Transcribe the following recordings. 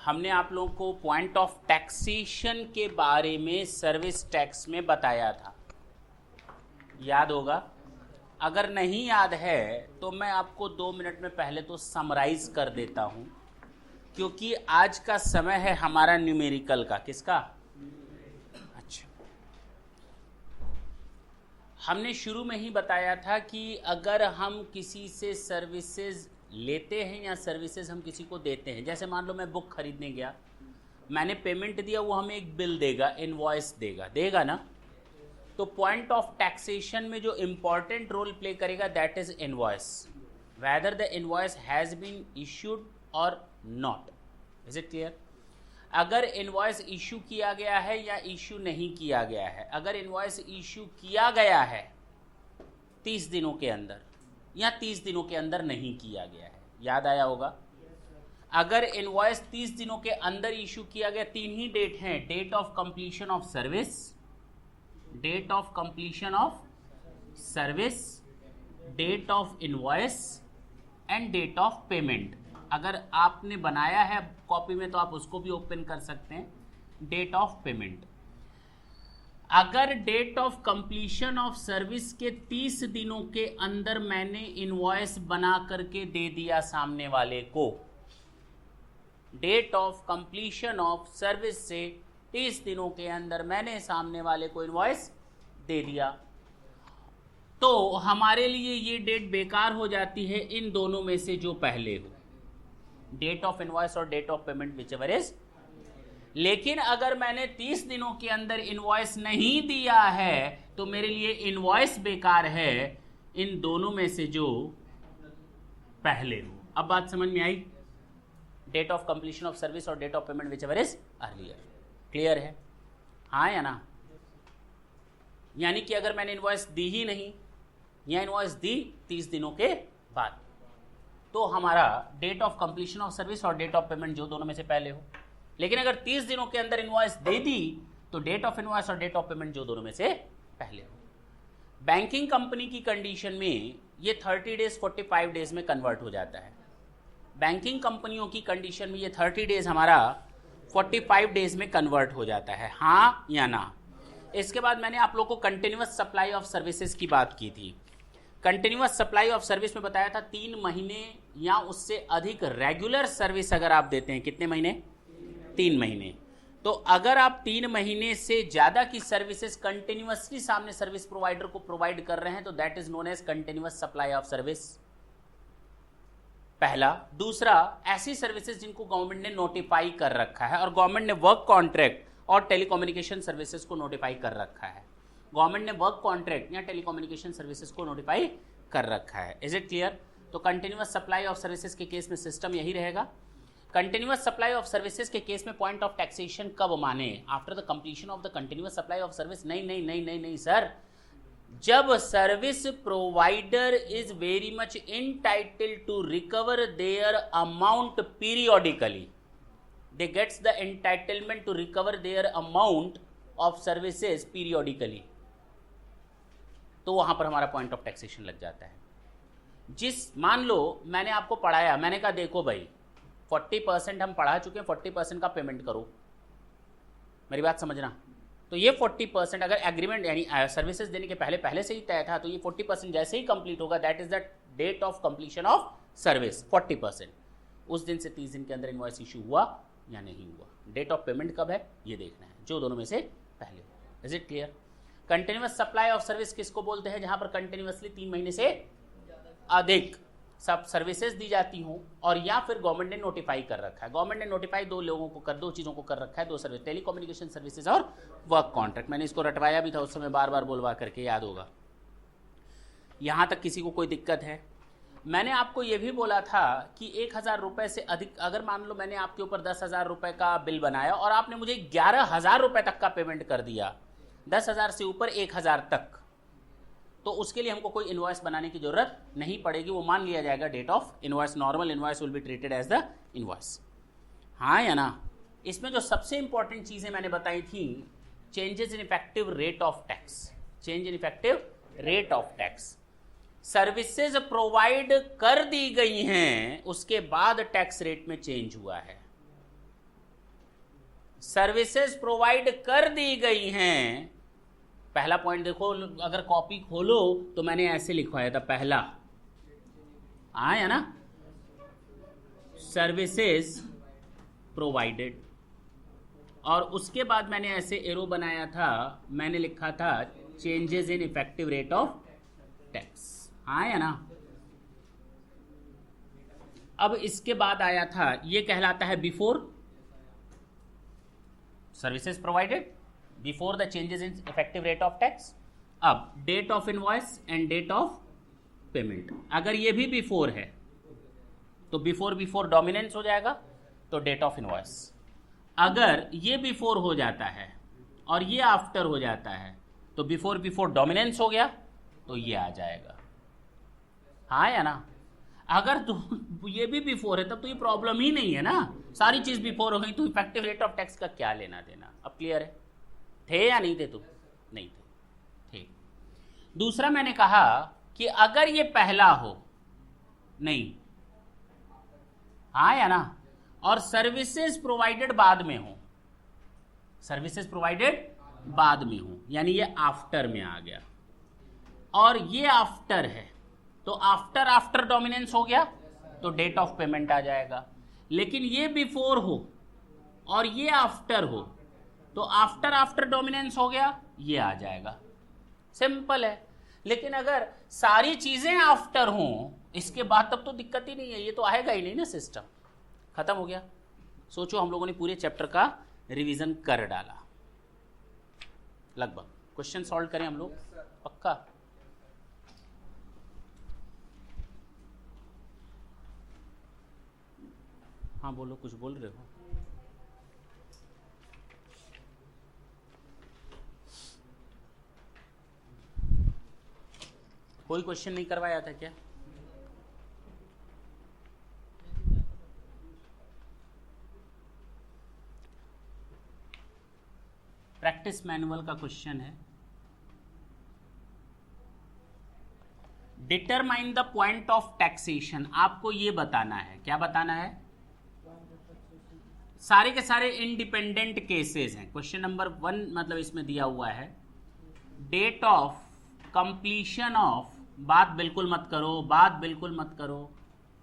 हमने आप लोगों को पॉइंट ऑफ टैक्सेशन के बारे में सर्विस टैक्स में बताया था, याद होगा। अगर नहीं याद है तो मैं आपको 2 मिनट में पहले तो समराइज कर देता हूं, क्योंकि आज का समय है हमारा न्यूमेरिकल का। किसका? अच्छा, हमने शुरू में ही बताया था कि अगर हम किसी से सर्विसेज लेते हैं या सर्विसेज हम किसी को देते हैं, जैसे मान लो मैं बुक खरीदने गया, मैंने पेमेंट दिया, वो हमें एक बिल देगा, इनवॉइस देगा ना। तो पॉइंट ऑफ टैक्सेशन में जो इंपॉर्टेंट रोल प्ले करेगा that is invoice, whether the invoice has been issued or not. Is it clear? अगर इनवॉइस इशू किया गया है या इशू नहीं किया गया है, अगर इनवॉइस इशू किया गया है 30 दिनों के अंदर या 30 दिनों के अंदर नहीं किया गया है, याद आया होगा। अगर इनवॉइस 30 दिनों के अंदर इशू किया गया, 3 ही डेट हैं, date of completion of service, date of completion of service, date of invoice and date of payment. अगर आपने बनाया है कॉपी में तो आप उसको भी ओपन कर सकते हैं, डेट ऑफ पेमेंट। अगर date of completion of service के 30 दिनों के अंदर मैंने इनवॉइस बना करके दे दिया सामने वाले को, date of completion of service से 30 दिनों के अंदर मैंने सामने वाले को इनवॉइस दे दिया, तो हमारे लिए ये डेट बेकार हो जाती है इन दोनों में से जो पहले हो, डेट ऑफ इनवॉइस और date of payment, whichever is. लेकिन अगर मैंने 30 दिनों के अंदर इनवॉइस नहीं दिया है तो मेरे लिए इनवॉइस बेकार है इन दोनों में से जो पहले हो। अब बात समझ में आई? Date of completion of service और date of payment whichever is earlier. Clear है? हाँ या ना? यानी कि अगर मैंने इनवॉइस दी ही नहीं या इनवॉइस दी 30 दिनों के बाद, तो हमारा date of completion of service और डेट ऑफ पेमेंट जो दोनों में से पहले हो। लेकिन अगर 30 दिनों के अंदर इनवॉइस दे दी तो डेट ऑफ इनवॉइस और डेट ऑफ पेमेंट जो दोनों में से पहले हो। बैंकिंग कंपनी की कंडीशन में ये 30 डेज 45 डेज में कन्वर्ट हो जाता है। बैंकिंग कंपनियों की कंडीशन में ये 30 डेज हमारा 45 डेज में कन्वर्ट हो जाता है, हाँ या ना? इसके बाद मैंने आप लोग को कंटिन्यूअस सप्लाई ऑफ सर्विसेज की बात की थी। कंटिन्यूअस सप्लाई ऑफ सर्विस में बताया था 3 महीने या उससे अधिक रेगुलर सर्विस अगर आप देते हैं, कितने महीने? 3 महीने। तो अगर आप 3 महीने से ज्यादा की सर्विसेज कंटिन्यूअसली सामने सर्विस प्रोवाइडर को प्रोवाइड कर रहे हैं तो that is known as continuous supply of service, पहला। दूसरा, ऐसी सर्विसेज जिनको गवर्नमेंट ने नोटिफाई कर रखा है, और गवर्नमेंट ने वर्क कॉन्ट्रैक्ट और टेलीकम्युनिकेशन सर्विसेज को नोटिफाई कर रखा है। गवर्नमेंट ने वर्क कॉन्ट्रैक्ट या टेलीकम्युनिकेशन सर्विसेज को नोटिफाई कर रखा है। Is it clear? तो कंटिन्यूअस सप्लाई ऑफ सर्विसेज के केस में सिस्टम यही रहेगा। कंटिन्यूअस सप्लाई ऑफ सर्विसेज के केस में पॉइंट ऑफ टैक्सेशन कब माने? After the completion of the continuous supply of service. नहीं नहीं नहीं नहीं नहीं सर, जब service provider is very much entitled to recover their amount periodically, they gets the entitlement to recover their amount of services periodically, तो वहां पर हमारा पॉइंट ऑफ टैक्सेशन लग जाता है। मान लो मैंने आपको पढ़ाया, मैंने कहा देखो भाई 40% हम पढ़ा चुके हैं, 40% का पेमेंट करो, मेरी बात समझना। तो ये 40% अगर एग्रीमेंट यानी सर्विसेज देने के पहले से ही तय था, तो ये 40% जैसे ही कंप्लीट होगा that is the date of completion of service 40%। उस दिन से 30 दिन के अंदर इनवॉइस इशू हुआ या नहीं हुआ। डेट ऑफ पेमेंट कब है ये देखना है, जो दोनों में से पहले हो। Is it clear? Continuous supply of service किसको बोलते हैं? जहां पर कंटिन्यूअसली 3 महीने से अधिक सब सर्विसेज दी जाती हूं और या फिर गवर्नमेंट ने नोटिफाई कर रखा है। गवर्नमेंट ने नोटिफाई दो चीजों को कर रखा है, 2 सर्विस, टेलीकम्युनिकेशन सर्विसेज और वर्क कॉन्ट्रैक्ट। मैंने इसको रटवाया भी था उस समय, बार बार बोलवा करके, याद होगा। यहां तक किसी को कोई दिक्कत है? मैंने आपको यह भी बोला था कि 1000 रुपए से अधिक, अगर मान लो मैंने आपके ऊपर 10,000 रुपए का बिल बनाया और आपने मुझे 11,000 रुपए तक का पेमेंट कर दिया, 10,000 से ऊपर 1,000 तक, तो उसके लिए हमको कोई इनवॉइस बनाने की जरूरत नहीं पड़ेगी, वो मान लिया जाएगा date of invoice. Normal invoice will be treated as the invoice, हाँ या ना? इसमें जो सबसे इंपॉर्टेंट चीजें मैंने बताई थी, changes in effective rate of tax, change in effective rate of tax. Services provide कर दी गई हैं, उसके बाद टैक्स रेट में चेंज हुआ है। सर्विसेज प्रोवाइड कर दी गई हैं। पहला पॉइंट देखो, अगर कॉपी खोलो तो मैंने ऐसे लिखवाया था पहला, आया ना, सर्विसेज प्रोवाइडेड, और उसके बाद मैंने ऐसे एरो बनाया था, मैंने लिखा था changes in effective rate of tax, आया ना। अब इसके बाद आया था, ये कहलाता है before services provided, before the changes in effective rate of tax. अब date of invoice and date of payment, अगर ये भी बिफोर है तो बिफोर बिफोर डोमिनेंस हो जाएगा, तो डेट ऑफ इनवॉइस। अगर ये बिफोर हो जाता है और ये आफ्टर हो जाता है तो बिफोर बिफोर डोमिनेंस हो गया, तो ये आ जाएगा, हाँ या ना। अगर तो ये भी बिफोर है तब तो ये प्रॉब्लम ही नहीं है ना, सारी चीज बिफोर हो गई तो इफेक्टिव रेट ऑफ टैक्स का क्या लेना देना। अब क्लियर है? थे या नहीं थे तुम? नहीं थे, ठीक। दूसरा मैंने कहा कि अगर ये पहला हो, नहीं, हाँ या ना, और सर्विसेज प्रोवाइडेड बाद में हो, सर्विसेज प्रोवाइडेड बाद में हो, यानी ये आफ्टर में आ गया, और ये आफ्टर है, तो आफ्टर आफ्टर डोमिनेंस हो गया तो डेट ऑफ पेमेंट आ जाएगा। लेकिन ये बिफोर हो और ये आफ्टर हो तो आफ्टर आफ्टर डोमिनेंस हो गया, ये आ जाएगा, सिंपल है। लेकिन अगर सारी चीजें आफ्टर हों इसके बाद, तब तो दिक्कत ही नहीं है, ये तो आएगा ही नहीं ना, सिस्टम खत्म हो गया। सोचो हम लोगों ने पूरे चैप्टर का रिवीजन कर डाला लगभग। क्वेश्चन सॉल्व करें हम लोग, पक्का? हाँ बोलो, कुछ बोल रहे हो? कोई क्वेश्चन नहीं करवाया था क्या? प्रैक्टिस मैनुअल का क्वेश्चन है, determine the point of taxation. आपको ये बताना है, क्या बताना है? सारे के सारे इंडिपेंडेंट केसेस हैं। क्वेश्चन नंबर 1 मतलब इसमें दिया हुआ है डेट ऑफ कंप्लीशन ऑफ, बात बिल्कुल मत करो, बात बिल्कुल मत करो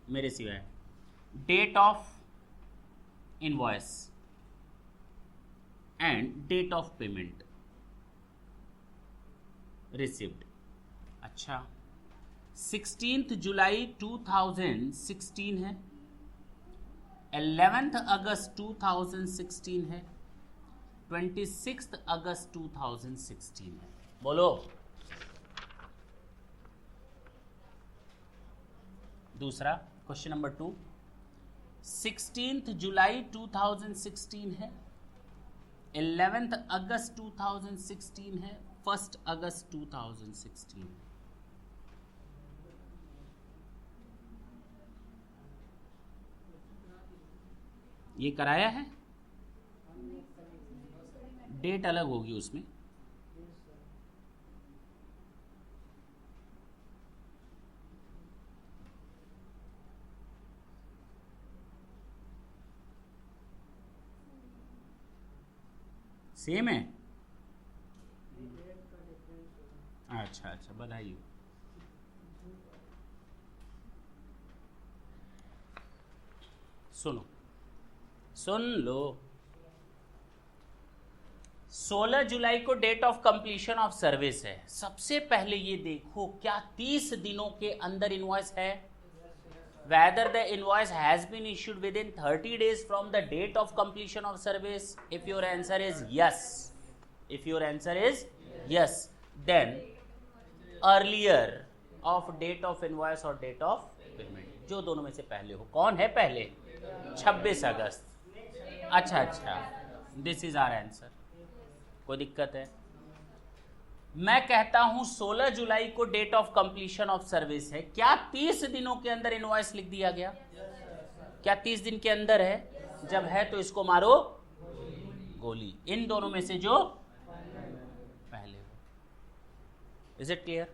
मेरे सिवाय, date of invoice and date of payment received. अच्छा, 16 जुलाई 2016 है, 11 अगस्त 2016 है, 26 अगस्त 2016 है। बोलो। दूसरा क्वेश्चन नंबर 2, 16 जुलाई 2016 है, 11 अगस्त 2016 है, 1 अगस्त 2016 है। ये कराया है, डेट अलग होगी उसमें। सेम है? अच्छा अच्छा, बधाई हो। सुनो, सुन लो, 16 जुलाई को date of completion of service है। सबसे पहले ये देखो क्या 30 दिनों के अंदर इनवॉइस है? whether the invoice has been issued within 30 days from the date of completion of service. If your answer is yes, if your answer is yes, then earlier of date of invoice or date of payment, जो दोनों में से पहले हो। कौन है पहले? 26 अगस्त। अच्छा अच्छा, दिस इज आवर आंसर। कोई दिक्कत है? मैं कहता हूं 16 जुलाई को date of completion of service है, क्या 30 दिनों के अंदर इनवॉइस लिख दिया गया? क्या 30 दिन के अंदर है? जब है तो इसको मारो गोली, इन दोनों में से जो पहले हो। Is it clear?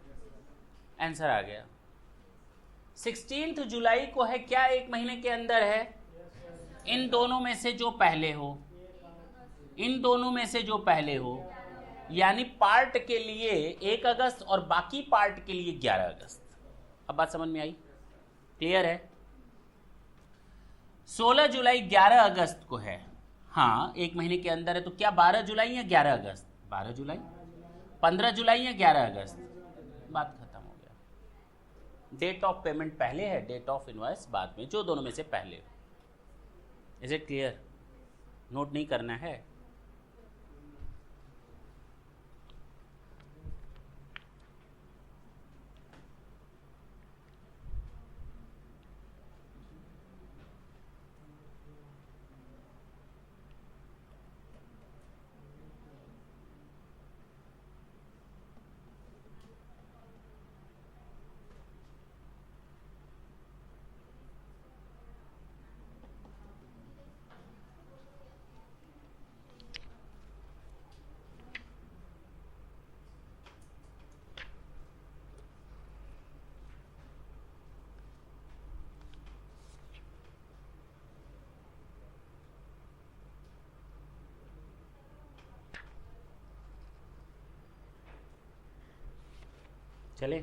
आंसर आ गया। 16 जुलाई को है, क्या 1 महीने के अंदर है? इन दोनों में से जो पहले हो। इन दोनों में से जो पहले हो, यानी पार्ट के लिए 1 अगस्त और बाकी पार्ट के लिए 11 अगस्त। अब बात समझ में आई? क्लियर है? 16 जुलाई 11 अगस्त को है, हाँ 1 महीने के अंदर है, तो क्या 12 जुलाई या 11 अगस्त? 12 जुलाई। 15 जुलाई या 11 अगस्त? बात खत्म हो गया। डेट ऑफ पेमेंट पहले है, डेट ऑफ इनवॉइस बाद में, जो दोनों में से पहले हो। Is it clear? नोट नहीं करना है? चले,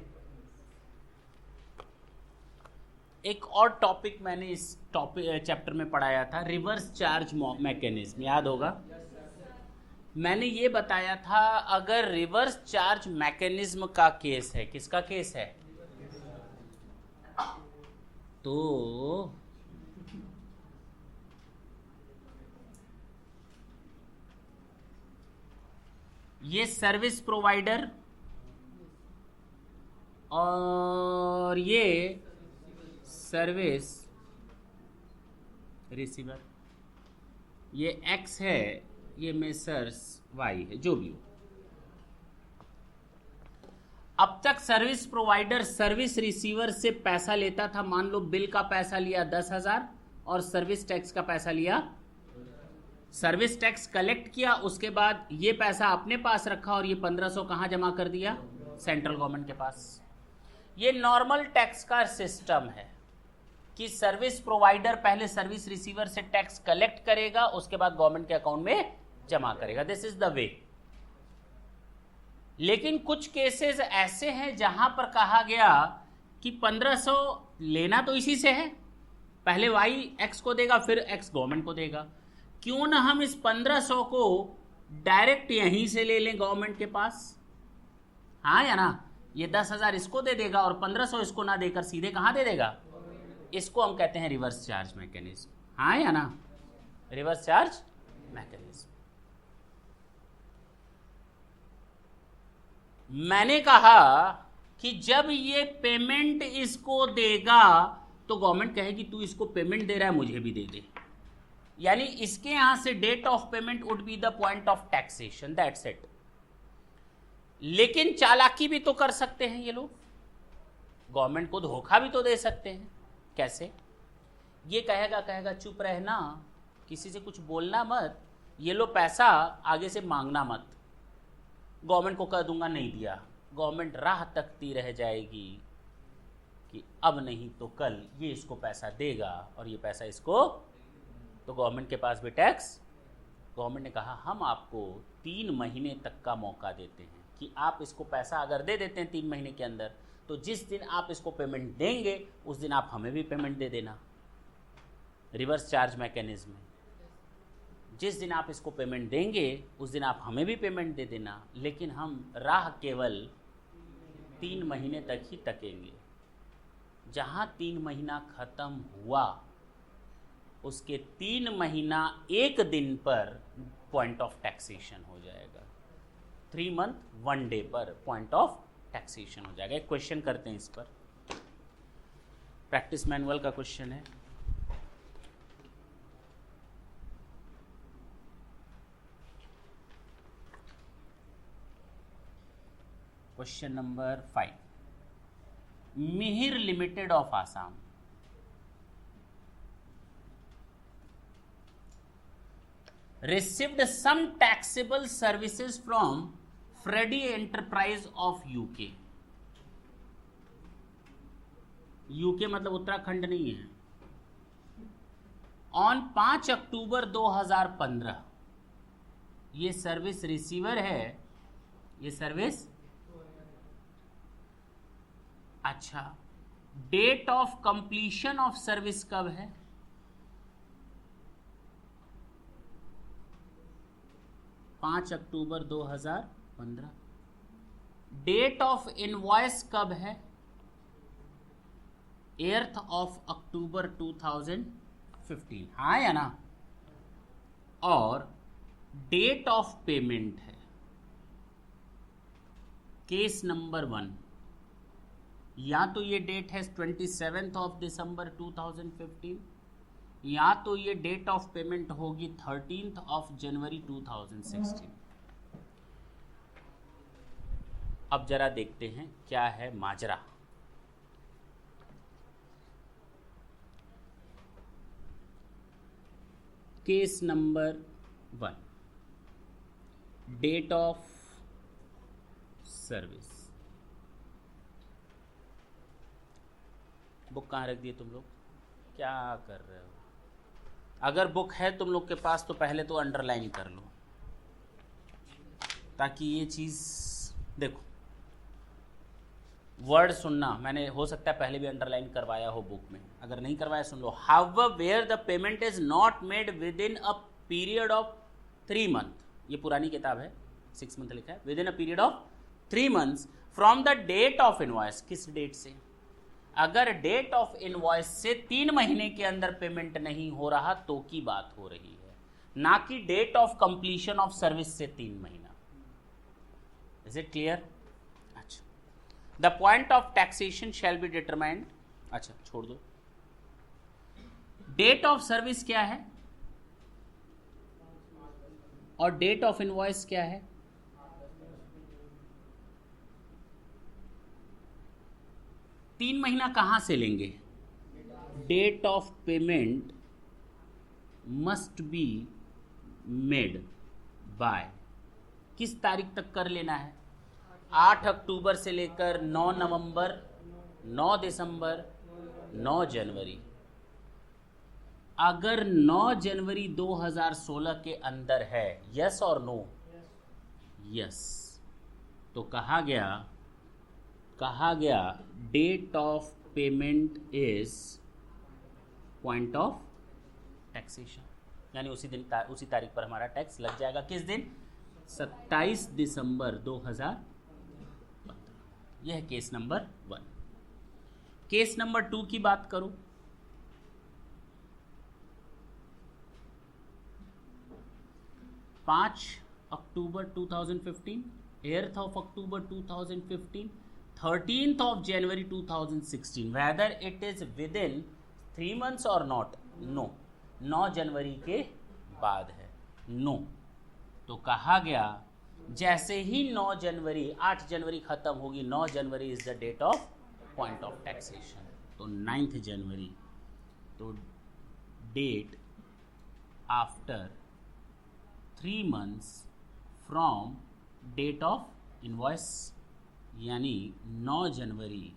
एक और टॉपिक मैंने इस टॉपिक चैप्टर में पढ़ाया था, रिवर्स चार्ज मैकेनिज्म, याद होगा? मैंने ये बताया था अगर रिवर्स चार्ज मैकेनिज्म का केस है, किसका केस है? तो ये सर्विस प्रोवाइडर और ये सर्विस रिसीवर, ये एक्स है, ये मेसर्स वाई है, जो भी हो। अब तक सर्विस प्रोवाइडर सर्विस रिसीवर से पैसा लेता था, मान लो बिल का पैसा लिया 10,000 और सर्विस टैक्स का पैसा लिया, सर्विस टैक्स कलेक्ट किया, उसके बाद ये पैसा अपने पास रखा और ये 1500 कहाँ जमा कर दिया? सेंट्रल गवर्नमेंट के पास। ये नॉर्मल टैक्स का सिस्टम है कि सर्विस प्रोवाइडर पहले सर्विस रिसीवर से टैक्स कलेक्ट करेगा, उसके बाद गवर्नमेंट के अकाउंट में जमा करेगा। This is the way. लेकिन कुछ केसेस ऐसे हैं जहां पर कहा गया कि 1500 लेना तो इसी से है, पहले वाई एक्स को देगा फिर एक्स गवर्नमेंट को देगा, क्यों ना हम इस 1500 को डायरेक्ट यहीं से ले लें गवर्नमेंट के पास? हाँ या ना? ये 10,000 इसको दे देगा और 1500 इसको ना देकर सीधे कहां दे देगा? इसको हम कहते हैं रिवर्स चार्ज मैकेनिज्म। हाँ या ना? Reverse charge mechanism. मैंने कहा कि जब ये पेमेंट इसको देगा तो गवर्नमेंट कहेगी तू इसको पेमेंट दे रहा है, मुझे भी दे दे, यानी इसके यहां से date of payment would be the point of taxation, that's it. लेकिन चालाकी भी तो कर सकते हैं ये लोग, गवर्नमेंट को धोखा भी तो दे सकते हैं। कैसे? ये कहेगा चुप रहना, किसी से कुछ बोलना मत, ये लो पैसा, आगे से मांगना मत। गवर्नमेंट को कह दूंगा नहीं दिया, गवर्नमेंट राह तकती रह जाएगी कि अब नहीं तो कल ये इसको पैसा देगा और ये पैसा इसको, तो गवर्नमेंट के पास भी टैक्स। गवर्नमेंट ने कहा हम आपको 3 महीने तक का मौका देते हैं कि आप इसको पैसा अगर दे देते हैं 3 महीने के अंदर, तो जिस दिन आप इसको पेमेंट देंगे उस दिन आप हमें भी पेमेंट दे देना। रिवर्स चार्ज मैकेनिज्म में जिस दिन आप इसको पेमेंट देंगे उस दिन आप हमें भी पेमेंट दे देना, लेकिन हम राह केवल 3 महीने तक ही तकेंगे। जहां 3 महीना खत्म हुआ उसके 3 महीना 1 दिन पर पॉइंट ऑफ टैक्सेशन हो जाएगा। 3 मंथ 1 डे पर पॉइंट ऑफ टैक्सेशन हो जाएगा। एक क्वेश्चन करते हैं इस पर, प्रैक्टिस मैनुअल का क्वेश्चन है। Question number 5, Mihir limited of Assam received some taxable services from Freddie Enterprise of UK। UK मतलब उत्तराखंड नहीं है। ऑन 5 अक्टूबर 2015 ये सर्विस रिसीवर है, ये सर्विस, अच्छा date of completion of service कब है? पांच अक्टूबर 2015। डेट ऑफ इनवॉइस कब है? 8 अक्टूबर 2015, हाँ या ना? और डेट ऑफ पेमेंट है केस नंबर 1, या तो ये डेट है 27 दिसंबर 2015, या तो ये डेट ऑफ पेमेंट होगी 13 जनवरी 2016। अब जरा देखते हैं क्या है माजरा। Case number 1, date of service. Book कहाँ रख दिए तुम लोग? क्या कर रहे हो? अगर बुक है तुम लोग के पास तो पहले तो अंडरलाइन कर लो, ताकि ये चीज़ देखो, वर्ड सुनना मैंने हो सकता है पहले भी अंडरलाइन करवाया हो बुक में, अगर नहीं करवाया सुन लो। However where the payment is not made within a period of 3 month, ये पुरानी किताब है, 6 मंथ लिखा है, within a period of 3 months from the date of invoice. किस डेट से? अगर डेट ऑफ इनवॉइस से 3 महीने के अंदर पेमेंट नहीं हो रहा तो की बात हो रही है, ना कि date of completion of service से 3 महीना। Is it clear? अच्छा, the point of taxation shall be determined, अच्छा छोड़ दो। डेट ऑफ सर्विस क्या है और डेट ऑफ इनवॉइस क्या है? तीन महीना कहां से लेंगे? Date of payment must be made by, किस तारीख तक कर लेना है? 8 अक्टूबर से लेकर 9 नवंबर, 9 दिसंबर, 9 जनवरी। अगर 9 जनवरी 2016 के अंदर है, यस और नो? यस। तो कहा गया date of payment is point of taxation, यानी उसी दिन उसी तारीख पर हमारा टैक्स लग जाएगा। किस दिन? 27 दिसंबर 2015। यह है केस नंबर 1। केस नंबर 2 की बात करूं, पांच अक्टूबर 2015, 8 अक्टूबर 2015, 13 जनवरी 2016, whether it is within 3 months or not? No, 9 जनवरी के बाद है, नो। तो कहा गया जैसे ही 9 जनवरी, 8 जनवरी खत्म होगी, 9 जनवरी is the date of point of taxation. तो 9 जनवरी, तो date after 3 months from date of invoice, यानी 9 जनवरी।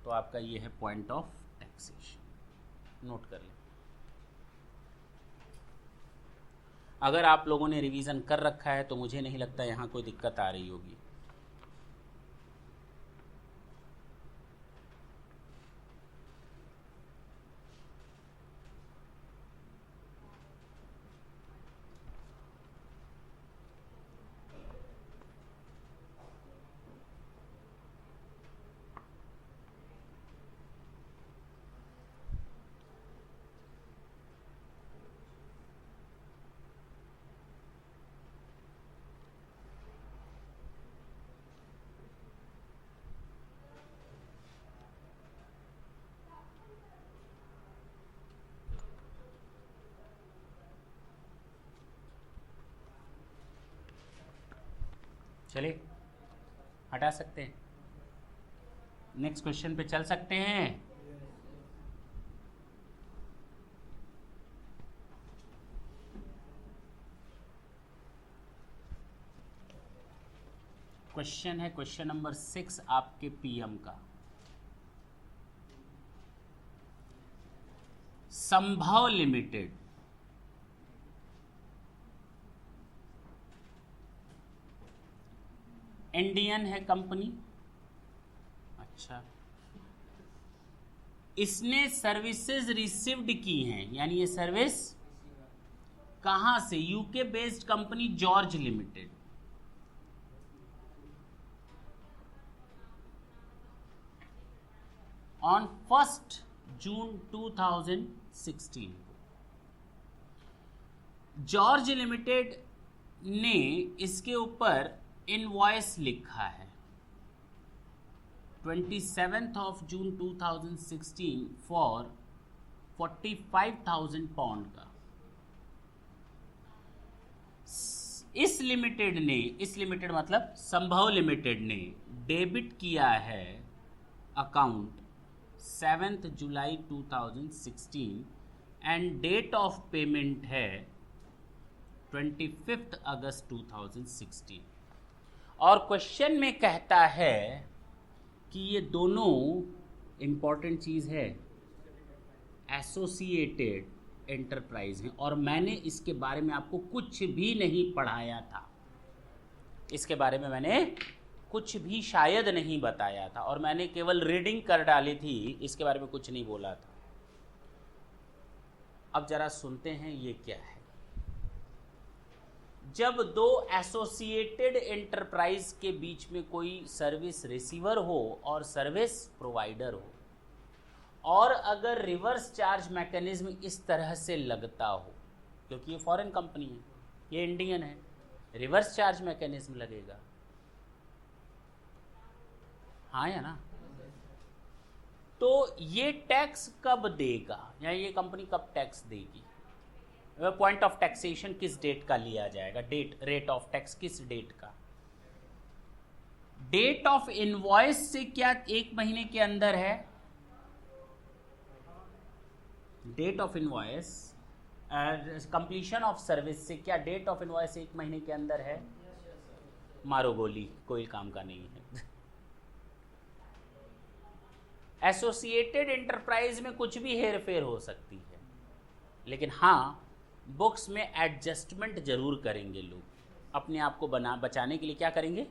तो आपका ये है पॉइंट ऑफ टैक्सेशन, नोट कर लें। अगर आप लोगों ने रिवीजन कर रखा है तो मुझे नहीं लगता यहाँ कोई दिक्कत आ रही होगी। चलिए हटा सकते हैं, नेक्स्ट क्वेश्चन पे चल सकते हैं। क्वेश्चन है क्वेश्चन नंबर 6 आपके पीएम का। संभव लिमिटेड, इंडियन है कंपनी। अच्छा, इसने सर्विसेज रिसीव्ड की हैं, यानी ये सर्विस कहां से? UK based company George limited. On 1 June 2016 George limited ने इसके ऊपर इनवॉइस लिखा है 27 जून 2016 फॉर 45,000 पाउंड का। इस लिमिटेड मतलब संभव लिमिटेड ने डेबिट किया है अकाउंट 7 जुलाई 2016 एंड डेट ऑफ पेमेंट है 25 अगस्त 2016। और क्वेश्चन में कहता है कि ये दोनों इंपॉर्टेंट चीज है, एसोसिएटेड एंटरप्राइज हैं, और मैंने इसके बारे में आपको कुछ भी नहीं पढ़ाया था, इसके बारे में मैंने कुछ भी शायद नहीं बताया था, और मैंने केवल रीडिंग कर डाली थी, इसके बारे में कुछ नहीं बोला था। अब जरा सुनते हैं ये क्या है। जब दो एसोसिएटेड एंटरप्राइज के बीच में कोई सर्विस रिसीवर हो और सर्विस प्रोवाइडर हो, और अगर रिवर्स चार्ज मैकेनिज्म इस तरह से लगता हो, क्योंकि ये फॉरेन कंपनी है, ये इंडियन है, रिवर्स चार्ज मैकेनिज्म लगेगा, हाँ या ना? तो ये टैक्स कब देगा, या ये कंपनी कब टैक्स देगी? पॉइंट ऑफ टैक्सेशन किस डेट का लिया जाएगा? रेट ऑफ टैक्स किस डेट का? डेट ऑफ इनवॉइस से क्या 1 महीने के अंदर है? Date of invoice completion of service से क्या डेट ऑफ इनवॉइस 1 महीने के अंदर है? मारो गोली, कोई काम का नहीं है। एसोसिएटेड एंटरप्राइज में कुछ भी हेर फेर हो सकती है, लेकिन हाँ, बुक्स में एडजस्टमेंट जरूर करेंगे लोग, अपने आप को बचाने के लिए। क्या करेंगे?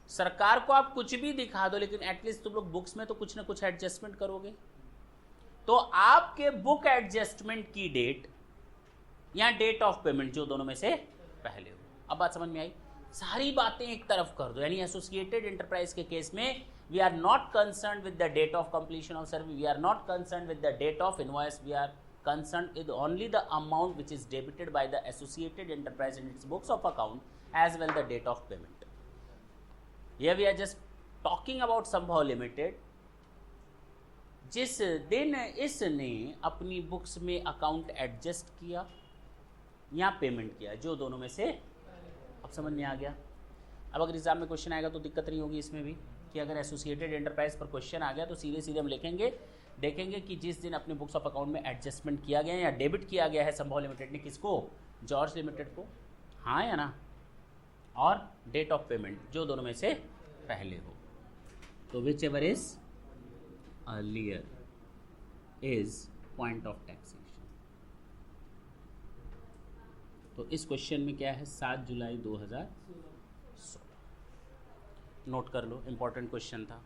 सरकार को आप कुछ भी दिखा दो, लेकिन एटलीस्ट तुम लोग बुक्स में तो कुछ ना कुछ एडजस्टमेंट करोगे। तो आपके बुक एडजस्टमेंट की डेट या डेट ऑफ पेमेंट, जो दोनों में से पहले हो। अब बात समझ में आई? सारी बातें एक तरफ कर दो, यानी एसोसिएटेड एंटरप्राइज के केस में we are not concerned with the date of completion of service, we are not concerned with the date of invoice, we are concerned with only the amount which is debited by the associated enterprise in its books of account as well the date of payment. Here we are just talking about संभव limited, जिस दिन इसने अपनी books में account adjust किया या payment किया, जो दोनों में से। अब समझ में आ गया? अब अगर एग्जाम में क्वेश्चन आएगा तो दिक्कत नहीं होगी इसमें भी, कि अगर एसोसिएटेड एंटरप्राइज पर क्वेश्चन आ गया तो सीधे सीधे हम लिखेंगे, देखेंगे कि जिस दिन अपने बुक्स ऑफ अकाउंट में एडजस्टमेंट किया गया या डेबिट किया गया है संभव लिमिटेड ने, किसको? जॉर्ज लिमिटेड को, हाँ या ना? और डेट ऑफ पेमेंट, जो दोनों में से पहले हो। तो which ever is earlier is point of taxation. तो इस क्वेश्चन में क्या है? 7 जुलाई 2016। नोट कर लो, इंपॉर्टेंट क्वेश्चन था।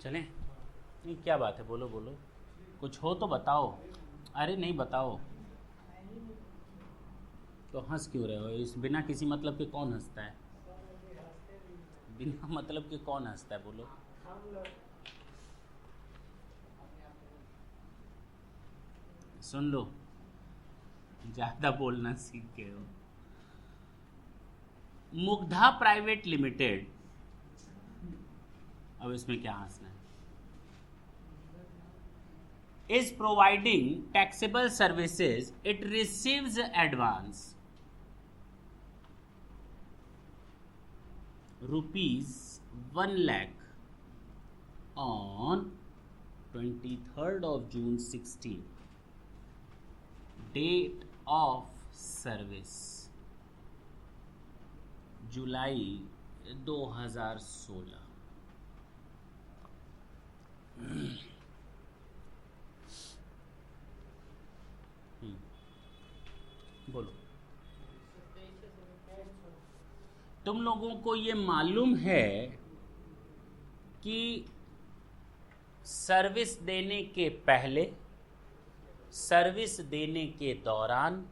चलें? नहीं, क्या बात है? बोलो बोलो, कुछ हो तो बताओ। अरे नहीं बताओ तो हंस क्यों रहे हो? इस बिना किसी मतलब के कौन हंसता है? बिना मतलब के कौन हंसता है? बोलो। सुन लो, ज़्यादा बोलना सीख गए हो। मुग्धा प्राइवेट लिमिटेड अब इसमें क्या हंसना है? Is providing taxable services it receives advance ₹1 lakh on 23rd of June 16. Date of service जुलाई 2016. बोलो, तुम लोगों को ये मालूम है कि सर्विस देने के पहले, सर्विस देने के दौरान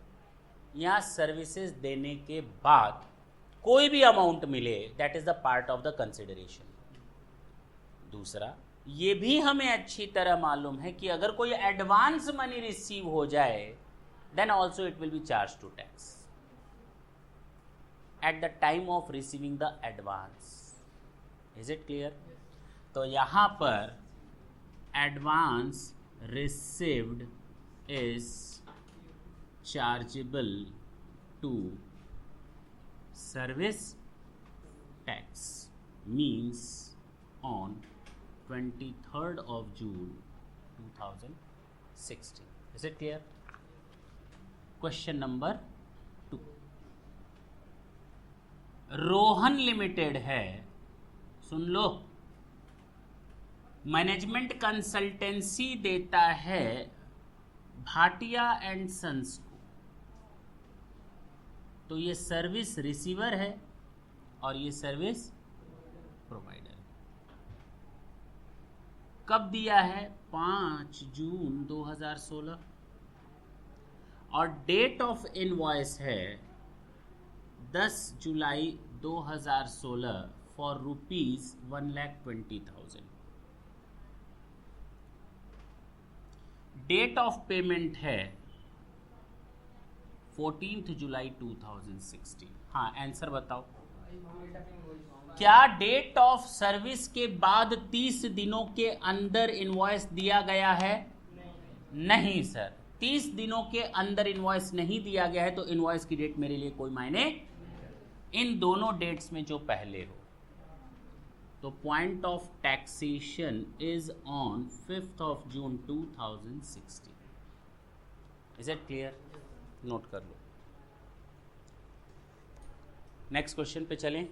या सर्विसेज देने के बाद कोई भी अमाउंट मिले, that is the part of the consideration. दूसरा, ये भी हमें अच्छी तरह मालूम है कि अगर कोई एडवांस मनी रिसीव हो जाए, then also it will be charge to tax at the time of receiving the advance. Is it clear? तो यहाँ पर advance received is chargeable to service tax, means on 23rd of June 2016. Is it clear? Question number 2. Rohan limited है, सुन लो, management consultancy देता है Bhatia and sons को. तो ये service receiver है और ये सर्विस प्रोवाइडर. कब दिया है? 5 जून 2016. और डेट ऑफ इनवॉइस है 10 जुलाई 2016 फॉर ₹1,20,000. डेट ऑफ पेमेंट है 14 जुलाई 2016. हाँ, आंसर बताओ. क्या डेट ऑफ सर्विस के बाद 30 दिनों के अंदर इनवॉइस दिया गया है? नहीं सर, 30 दिनों के अंदर इनवॉइस नहीं दिया गया है, तो इनवॉइस की डेट मेरे लिए कोई मायने, इन दोनों डेट्स में जो पहले हो. तो point of taxation is on 5th of June 2016. Is it clear? Note कर लो. नेक्स्ट क्वेश्चन पे चलें.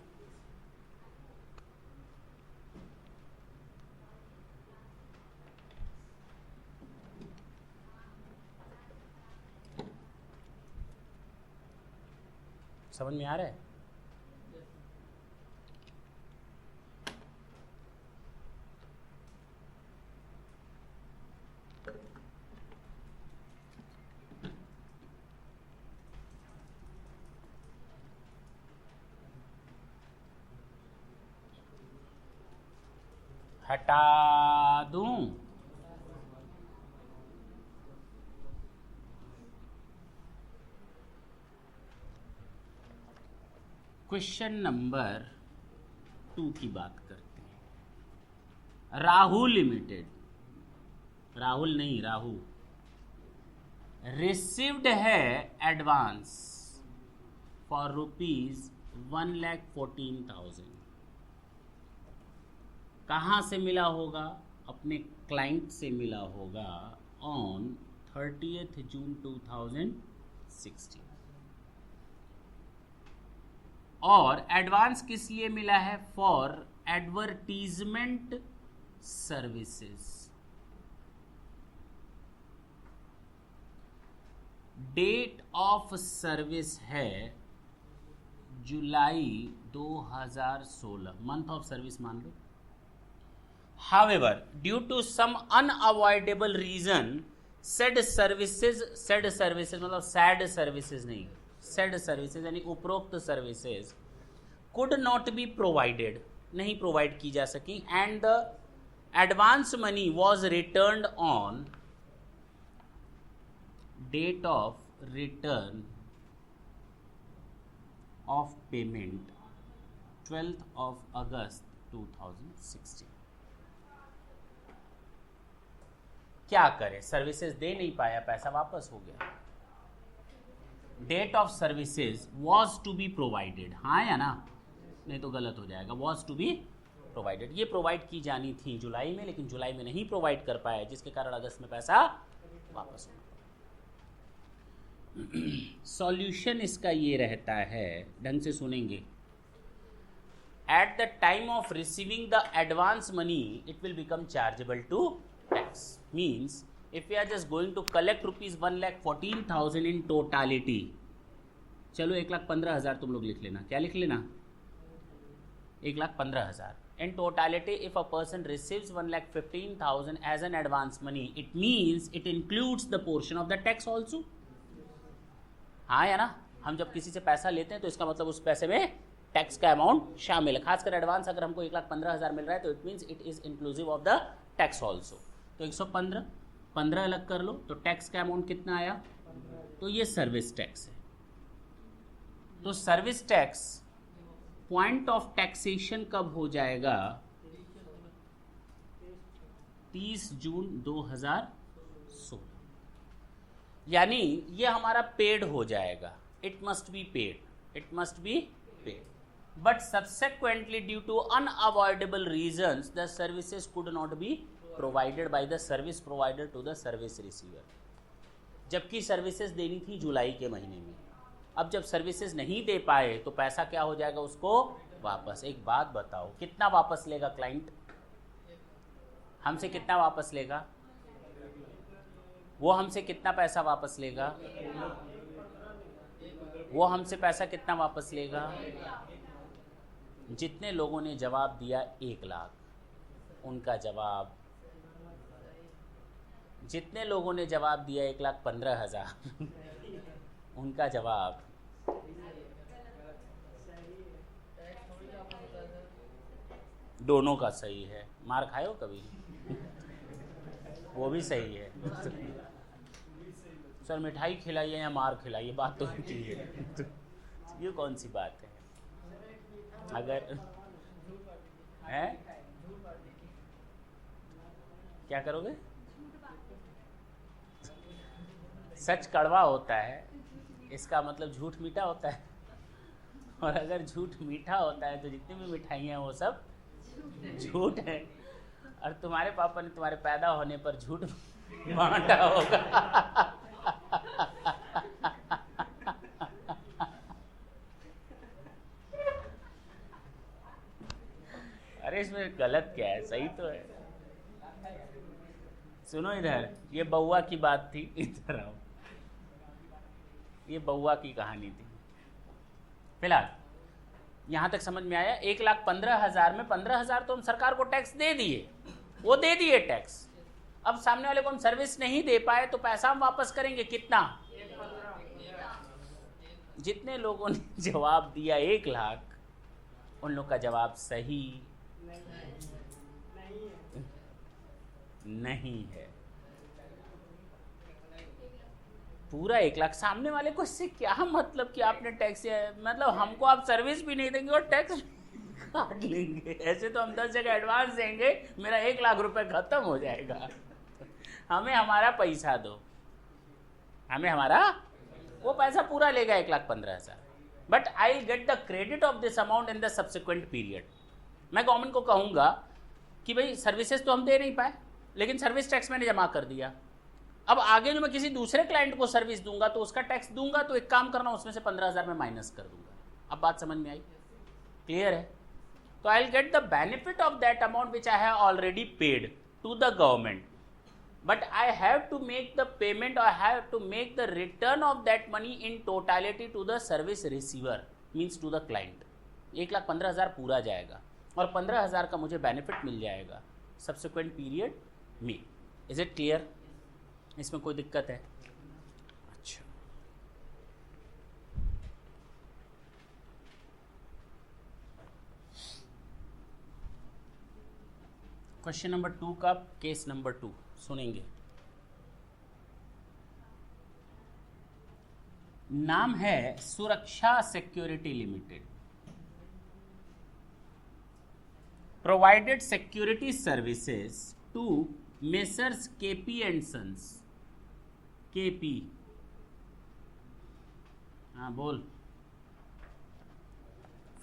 समझ में आ रहा है? हटा दूं? क्वेश्चन नंबर 2 की बात करते हैं. राहुल लिमिटेड, राहुल नहीं राहु, रिसीव्ड है एडवांस फॉर ₹1,14,000. कहाँ से मिला होगा? अपने क्लाइंट से मिला होगा ऑन 30th June 2016. और एडवांस किस लिए मिला है? For advertisement services. Date of service है जुलाई 2016, मंथ ऑफ सर्विस मान लो. However, due to some unavoidable reason, said services मतलब sad services नहीं, said services यानी उपरोक्त services could not be provided, नहीं प्रोवाइड की जा सकी, and the advance money was returned on date of return of payment 12th of August 2016. क्या करे, सर्विसेज दे नहीं पाया, पैसा वापस हो गया। Date of services was to be provided, हाँ या ना, नहीं तो गलत हो जाएगा, वॉज टू बी प्रोवाइडेड। ये प्रोवाइड की जानी थी जुलाई में, लेकिन जुलाई में नहीं प्रोवाइड कर पाए, जिसके कारण अगस्त में पैसा वापस होगा। सॉल्यूशन इसका ये रहता है, ढंग से सुनेंगे। At the time of receiving the advance money it will become chargeable to tax. Means if we are just going to collect rupees 1,14,000 in totality, चलो 1,15,000 तुम लोग लिख लेना, क्या लिख लेना, 1,15,000 in totality। if a person receives 1,15,000 as an advance money, it means it includes the portion of the tax also। हाँ या ना, हम जब किसी से पैसा लेते हैं तो इसका मतलब उस पैसे में टैक्स का अमाउंट शामिल है। खासकर एडवांस अगर हमको 1,15,000 मिल रहा है तो it means it is inclusive of the tax also. तो 115 अलग कर लो तो टैक्स का अमाउंट कितना आया, तो ये सर्विस टैक्स है। तो service tax point of taxation कब हो जाएगा, 30 जून 2016, यानी ये हमारा पेड हो जाएगा। It must be paid, it must be paid, but subsequently due to unavoidable reasons the services could not be provided by the service provider to the service receiver. जबकि सर्विसेज देनी थी जुलाई के महीने में, अब जब सर्विसेज नहीं दे पाए तो पैसा क्या हो जाएगा उसको वापस। एक बात बताओ, कितना वापस लेगा क्लाइंट, हमसे कितना वापस लेगा, वो हमसे कितना पैसा वापस लेगा, वो हमसे पैसा कितना वापस लेगा। जितने लोगों ने जवाब दिया 1 लाख, उनका जवाब, जितने लोगों ने जवाब दिया 1,15,000 उनका जवाब दोनों का सही है। मार खाए हो कभी, वो भी सही है। सर मिठाई खिलाइए या मार खिलाइए, बात तो ठीक है। ये कौन सी बात है, अगर है क्या करोगे, सच कड़वा होता है, इसका मतलब झूठ मीठा होता है, और अगर झूठ मीठा होता है तो जितनी भी मिठाइयाँ वो सब झूठ है, और तुम्हारे पापा ने तुम्हारे पैदा होने पर झूठ बांटा होगा। अरे इसमें गलत क्या है, सही तो है। सुनो इधर, ये बउआ की बात थी, इधर आओ, ये बउआ की कहानी थी। फिलहाल यहाँ तक समझ में आया। 1,15,000 में 15,000 तो हम सरकार को टैक्स दे दिए, वो दे दिए टैक्स। अब सामने वाले को हम सर्विस नहीं दे पाए तो पैसा हम वापस करेंगे कितना, जितने लोगों ने जवाब दिया 1 लाख, उन लोग का जवाब सही नहीं है। पूरा 1 लाख, सामने वाले को इससे क्या मतलब कि आपने टैक्स, मतलब हमको आप सर्विस भी नहीं देंगे और टैक्स काट लेंगे। ऐसे तो हम 10 जगह एडवांस देंगे, मेरा 1 लाख रुपए खत्म हो जाएगा। हमें हमारा पैसा दो, हमें हमारा वो पैसा पूरा लेगा 1,15,000, but I get the credit of this amount in the subsequent period. मैं गवर्नमेंट को कहूंगा कि भाई सर्विसेज तो हम दे नहीं पाए, लेकिन सर्विस टैक्स मैंने जमा कर दिया। अब आगे जो मैं किसी दूसरे क्लाइंट को सर्विस दूंगा तो उसका टैक्स दूंगा, तो एक काम करना, उसमें से 15,000 में माइनस कर दूंगा। अब बात समझ में आई, क्लियर है? तो I will get the benefit of that amount which I have already paid to the government, but I have to make the payment, I have to make the return of that money in totality to the service receiver, means to the client. 1,15,000 पूरा जाएगा और 15,000 का मुझे benefit मिल जाएगा subsequent period में। Is it clear? इसमें कोई दिक्कत है? अच्छा, क्वेश्चन नंबर 2 का केस नंबर 2 सुनेंगे। नाम है Suraksha Security Limited, provided security services to Messrs KP and Sons, KP, हाँ बोल,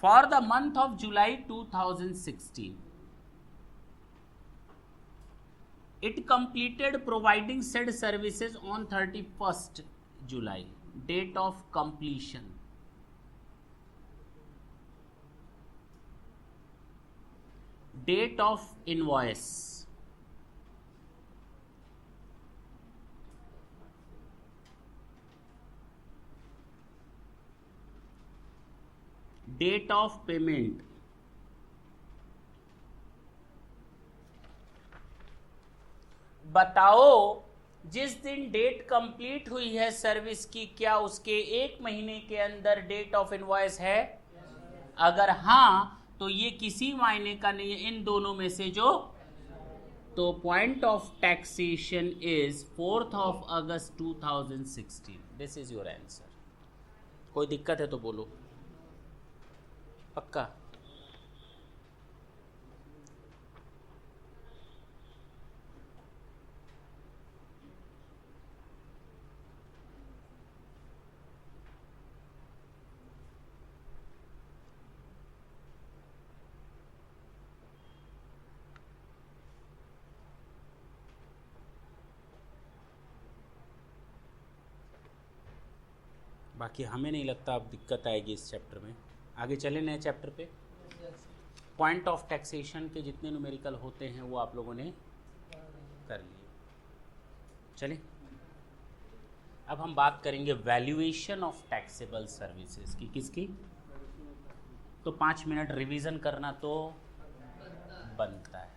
फॉर द मंथ ऑफ जुलाई 2016 it completed providing said services on 31st July. Date of completion. Date of invoice. Date of payment. बताओ जिस दिन date complete हुई है service की, क्या उसके एक महीने के अंदर डेट ऑफ इनवॉइस है? अगर हाँ तो ये किसी मायने का नहीं है इन दोनों में से जो, तो point of taxation is 4th of August 2016. This is your answer. कोई दिक्कत है तो बोलो. पक्का? बाकी हमें नहीं लगता अब दिक्कत आएगी इस चैप्टर में. आगे चले नए चैप्टर पे. पॉइंट ऑफ टैक्सेशन के जितने न्यूमेरिकल होते हैं वो आप लोगों ने कर लिए. चलिए अब हम बात करेंगे वैल्यूएशन ऑफ टैक्सेबल सर्विसेज की. किसकी? तो 5 मिनट रिवीजन करना तो बनता है.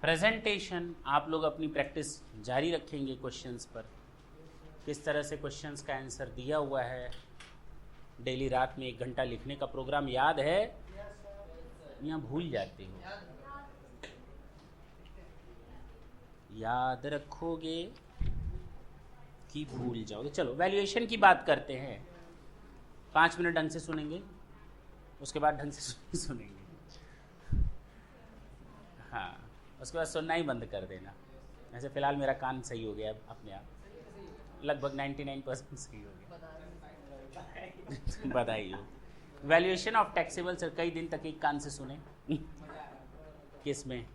प्रेजेंटेशन आप लोग अपनी प्रैक्टिस जारी रखेंगे क्वेश्चंस पर. किस तरह से क्वेश्चंस का आंसर दिया हुआ है. डेली रात में 1 घंटा लिखने का प्रोग्राम याद है या भूल जाते हो? याद रखोगे कि भूल जाओगे? चलो वैल्यूएशन की बात करते हैं. 5 मिनट ढंग से सुनेंगे, उसके बाद ढंग से सुनेंगे. हाँ, उसके बाद सुनना ही बंद कर देना. ऐसे फिलहाल मेरा कान सही हो गया अपने आप, लगभग 99% सही हो गया. बधाई हो. वैल्यूएशन ऑफ टैक्सेबल सर कई दिन तक एक कान से सुने. किस में?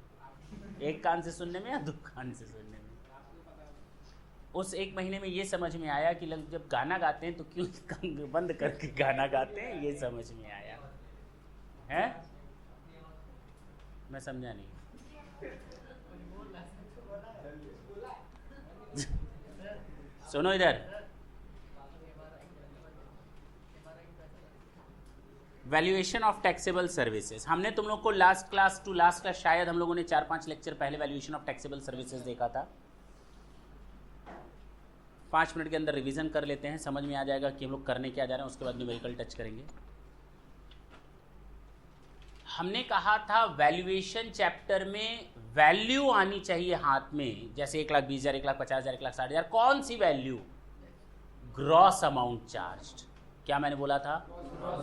एक कान से सुनने में या 2 कान से सुनने में? उस 1 महीने में ये समझ में आया कि जब गाना गाते हैं तो क्यों कान बंद करके गाना गाते हैं, ये समझ में आया है. मैं समझा नहीं. सुनो इधर. वैल्यूएशन ऑफ टैक्सेबल सर्विसेज हमने तुम लोग को last class to last class शायद हम लोगों ने 4-5 लेक्चर पहले वैल्यूएशन ऑफ टैक्सेबल सर्विसेज देखा था. 5 मिनट के अंदर रिवीजन कर लेते हैं, समझ में आ जाएगा कि हम लोग करने क्या जा रहे हैं. उसके बाद न्यूमेरिकल टच करेंगे. हमने कहा था वैल्यूएशन चैप्टर में वैल्यू आनी चाहिए हाथ में. जैसे 1,20,000, 1,50,000, 1,60,000. कौन सी वैल्यू? Gross amount charged. क्या मैंने बोला था?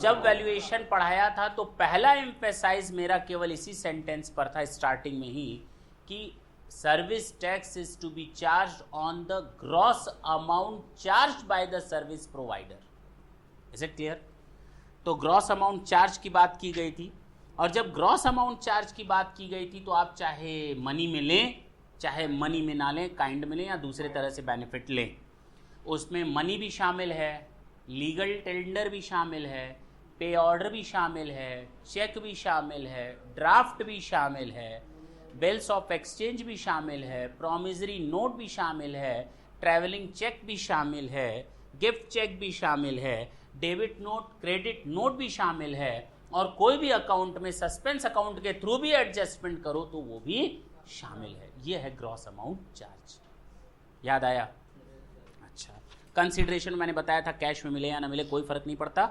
जब वैल्यूएशन पढ़ाया था तो पहला एम्फेसाइज मेरा केवल इसी सेंटेंस पर था स्टार्टिंग में ही कि service tax is to be charged on the gross amount charged by the service provider. Is it clear? तो ग्रॉस अमाउंट चार्ज की बात की गई थी. और जब ग्रॉस अमाउंट चार्ज की बात की गई थी तो आप चाहे मनी में लें चाहे मनी में ना लें, काइंड में लें या दूसरे तरह से बेनिफिट लें, उसमें मनी भी शामिल है, लीगल टेंडर भी शामिल है, पे ऑर्डर भी शामिल है, चेक भी शामिल है, ड्राफ्ट भी शामिल है, बिल्स ऑफ एक्सचेंज भी शामिल है, प्रॉमिसरी नोट भी शामिल है, ट्रैवलिंग चेक भी शामिल है, गिफ्ट चेक भी शामिल है, डेबिट नोट क्रेडिट नोट भी शामिल है. और कोई भी अकाउंट में सस्पेंस अकाउंट के थ्रू भी एडजस्टमेंट करो तो वो भी शामिल है. ये है ग्रॉस अमाउंट चार्ज. याद आया? अच्छा. कंसीडरेशन मैंने बताया था कैश में मिले या ना मिले कोई फर्क नहीं पड़ता.